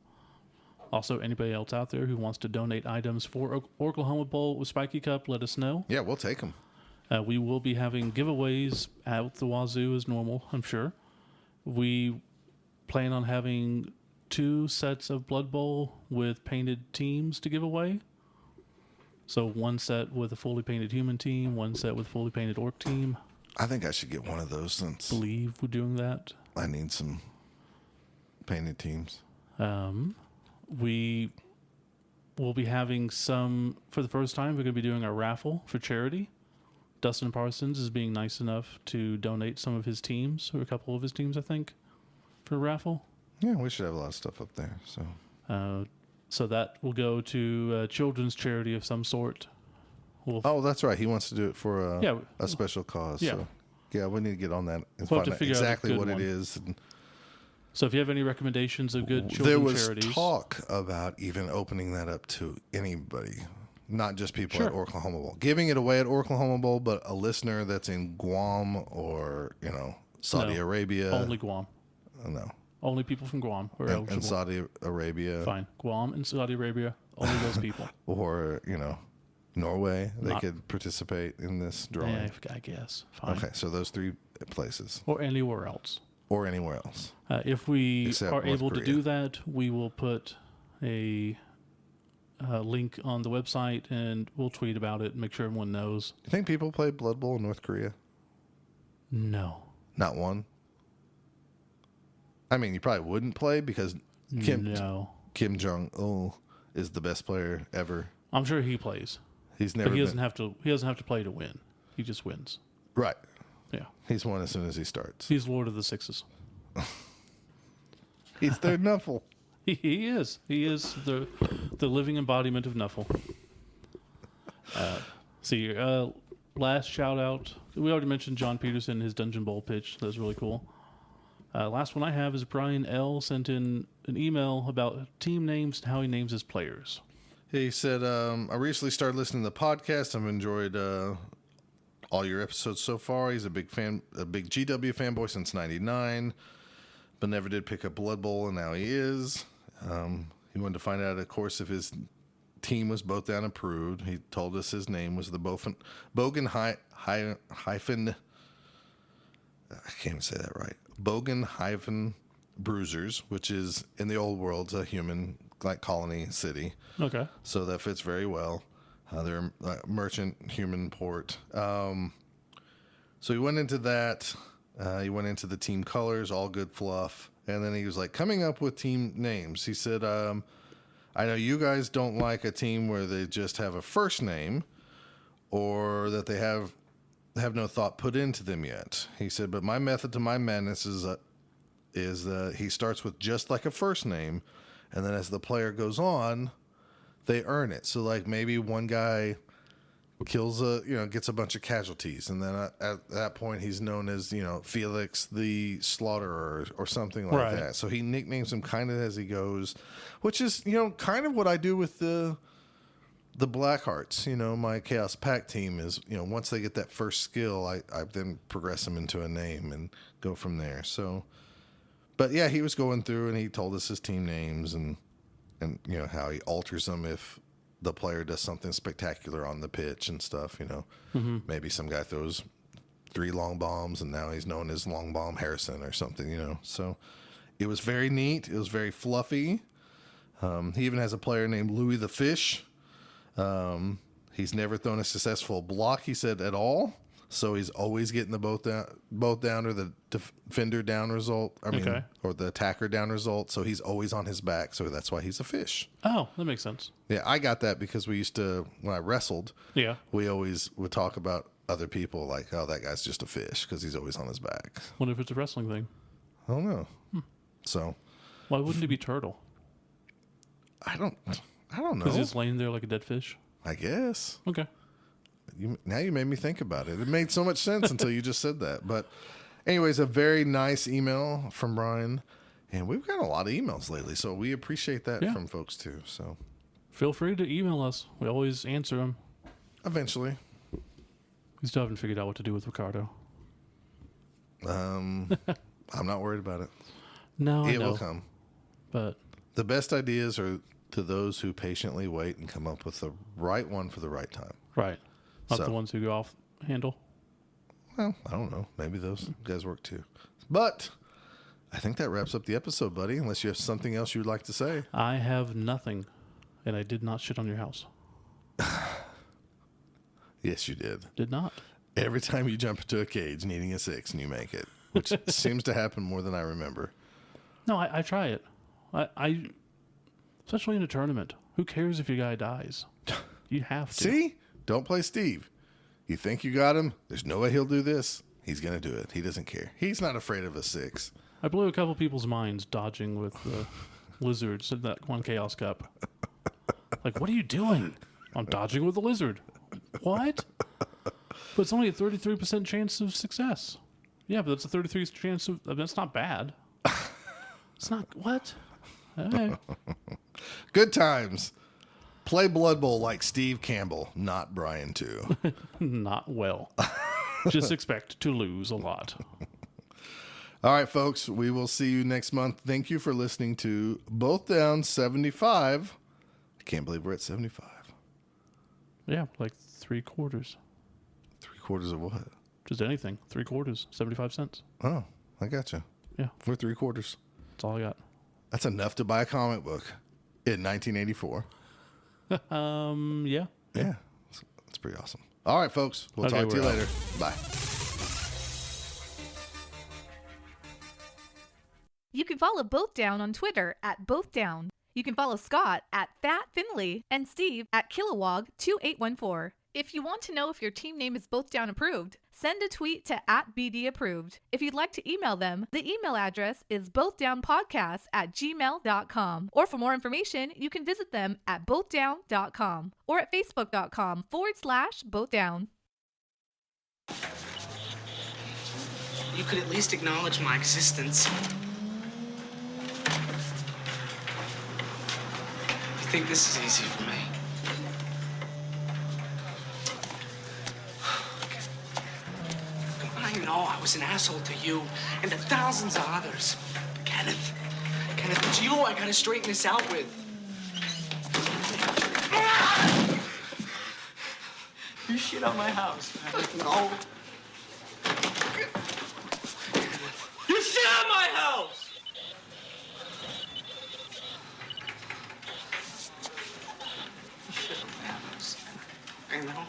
Also, anybody else out there who wants to donate items for Orclahoma Bowl with Spiky Cup, let us know. Yeah, we'll take them. We will be having giveaways out the wazoo as normal, I'm sure. We plan on having 2 sets of Blood Bowl with painted teams to give away. So one set with a fully painted human team, one set with fully painted orc team. I think I should get one of those since Believe we're doing that. I need some painted teams. We will be having some, for the first time, we're going to be doing a raffle for charity. Dustin Parsons is being nice enough to donate some of his teams, or a couple of his teams, I think, for a raffle. Yeah, we should have a lot of stuff up there. So So that will go to a children's charity of some sort. Oh, that's right. He wants to do it for Yeah. a special cause. Yeah. So, yeah, we need to get on that and We'll have find to out figure out a exactly good what one. it is. And So if you have any recommendations of good children's there was charities, talk about even opening that up to anybody, not just people Sure. at Orclahoma Bowl. Giving it away at Orclahoma Bowl, but a listener that's in Guam or, Saudi No. Arabia. only Guam. No. Only people from Guam are eligible. And Saudi Arabia. Fine. Guam and Saudi Arabia, only those people. Or, Norway. They Not- could participate in this drawing. Yeah, I guess. Fine. Okay, so those 3 places. Or anywhere else. Or anywhere else. If we Except are North able to Korea. do that, we will put a link on the website and we'll tweet about it and make sure everyone knows. You think people play Blood Bowl in North Korea? No. Not one? I mean, you probably wouldn't play because Kim Jong-il is the best player ever. I'm sure he plays. He's But never he been... doesn't have to. He doesn't have to play to win. He just wins. Right. Yeah. He's won as soon as he starts. He's Lord of the Sixes. He's their Nuffle. He is. He is the living embodiment of Nuffle. See, last shout out. We already mentioned John Peterson, his Dungeon Bowl pitch. That was really cool. Last one I have is Brian L. sent in an email about team names and how he names his players. He said, I recently started listening to the podcast. I've enjoyed all your episodes so far. He's a big GW fanboy since 99, but never did pick up Blood Bowl, and now he is. He wanted to find out, of course, if his team was both down approved. He told us his name was the Bogan hyphen. I can't even say that right. Bogan hyphen Bruisers, which is in the old world a human like colony city. Okay. So that fits very well. They're a merchant human port. So he went into that. He went into the team colors, all good fluff. And then he was like, coming up with team names. He said, I know you guys don't like a team where they just have a first name or that they have no thought put into them yet. He said, but my method to my madness is he starts with just like a first name. And then as the player goes on, they earn it. So like maybe one guy kills gets a bunch of casualties. And then at that point, he's known as, Felix the Slaughterer or something like that. So he nicknames him kind of as he goes, which is, kind of what I do with the Blackhearts. My Chaos Pack team is, once they get that first skill, I then progress them into a name and go from there. So, but yeah, he was going through and he told us his team names and how he alters them if the player does something spectacular on the pitch and stuff, Mm-hmm. Maybe some guy throws 3 long bombs and now he's known as Long Bomb Harrison or something, So it was very neat. It was very fluffy. He even has a player named Louis the Fish. He's never thrown a successful block, he said, at all. So he's always getting the both down or the defender down result. Or the attacker down result. So he's always on his back. So that's why he's a fish. Oh, that makes sense. Yeah, I got that because we used to, when I wrestled, we always would talk about other people like, oh, that guy's just a fish because he's always on his back. Wonder if it's a wrestling thing. I don't know. So Why wouldn't he be turtle? I don't know. Because he's laying there like a dead fish. I guess. Okay. Now you made me think about it. It made so much sense until you just said that. But anyways, a very nice email from Brian. And we've got a lot of emails lately, so we appreciate that from folks too. So feel free to email us. We always answer them. Eventually. We still haven't figured out what to do with Ricardo. I'm not worried about it. No, I It know. will come. But The best ideas are to those who patiently wait and come up with the right one for the right time. right. Not So- the ones who go off handle. Well, I don't know. Maybe those guys work too. But I think that wraps up the episode, buddy, unless you have something else you'd like to say. I have nothing, and I did not shit on your house. Yes, you did. Did not. Every time you jump into a cage needing a 6 and you make it, which seems to happen more than I remember. No, I try it. I especially in a tournament. Who cares if your guy dies? You have to. See? Don't play Steve. You think you got him? There's no way he'll do this. He's going to do it. He doesn't care. He's not afraid of a 6. I blew a couple people's minds dodging with the lizards in that one Chaos Cup. Like, what are you doing? I'm dodging with the lizard. What? But it's only a 33% chance of success. Yeah, but that's a 33% chance of... That's not bad. It's not... What? Hey. Good times. Play Blood Bowl like Steve Campbell, not Brian too. Not well. Just expect to lose a lot. All right, folks. We will see you next month. Thank you for listening to Both Down 75. I can't believe we're at 75. Yeah, like 3/4. 3/4 of what? Just anything. 3/4. 75 cents. Oh, I gotcha. Yeah. We're 3/4. That's all I got. That's enough to buy a comic book in 1984. Yeah. Yeah. That's pretty awesome. All right, folks. We'll talk to you later. Bye. You can follow Both Down on Twitter at Both Down. You can follow Scott at Fat Finley and Steve at Kilowog2814. If you want to know if your team name is Both Down approved, send a tweet to @BDapproved. If you'd like to email them, the email address is bothdownpodcast@gmail.com. Or for more information, you can visit them at bothdown.com or at facebook.com/bothdown. You could at least acknowledge my existence. You think this is easy for me? I know I was an asshole to you and to thousands of others. Kenneth, it's you I gotta straighten this out with. You shit on my house. No. You shit on my house! You shit on my house. I know.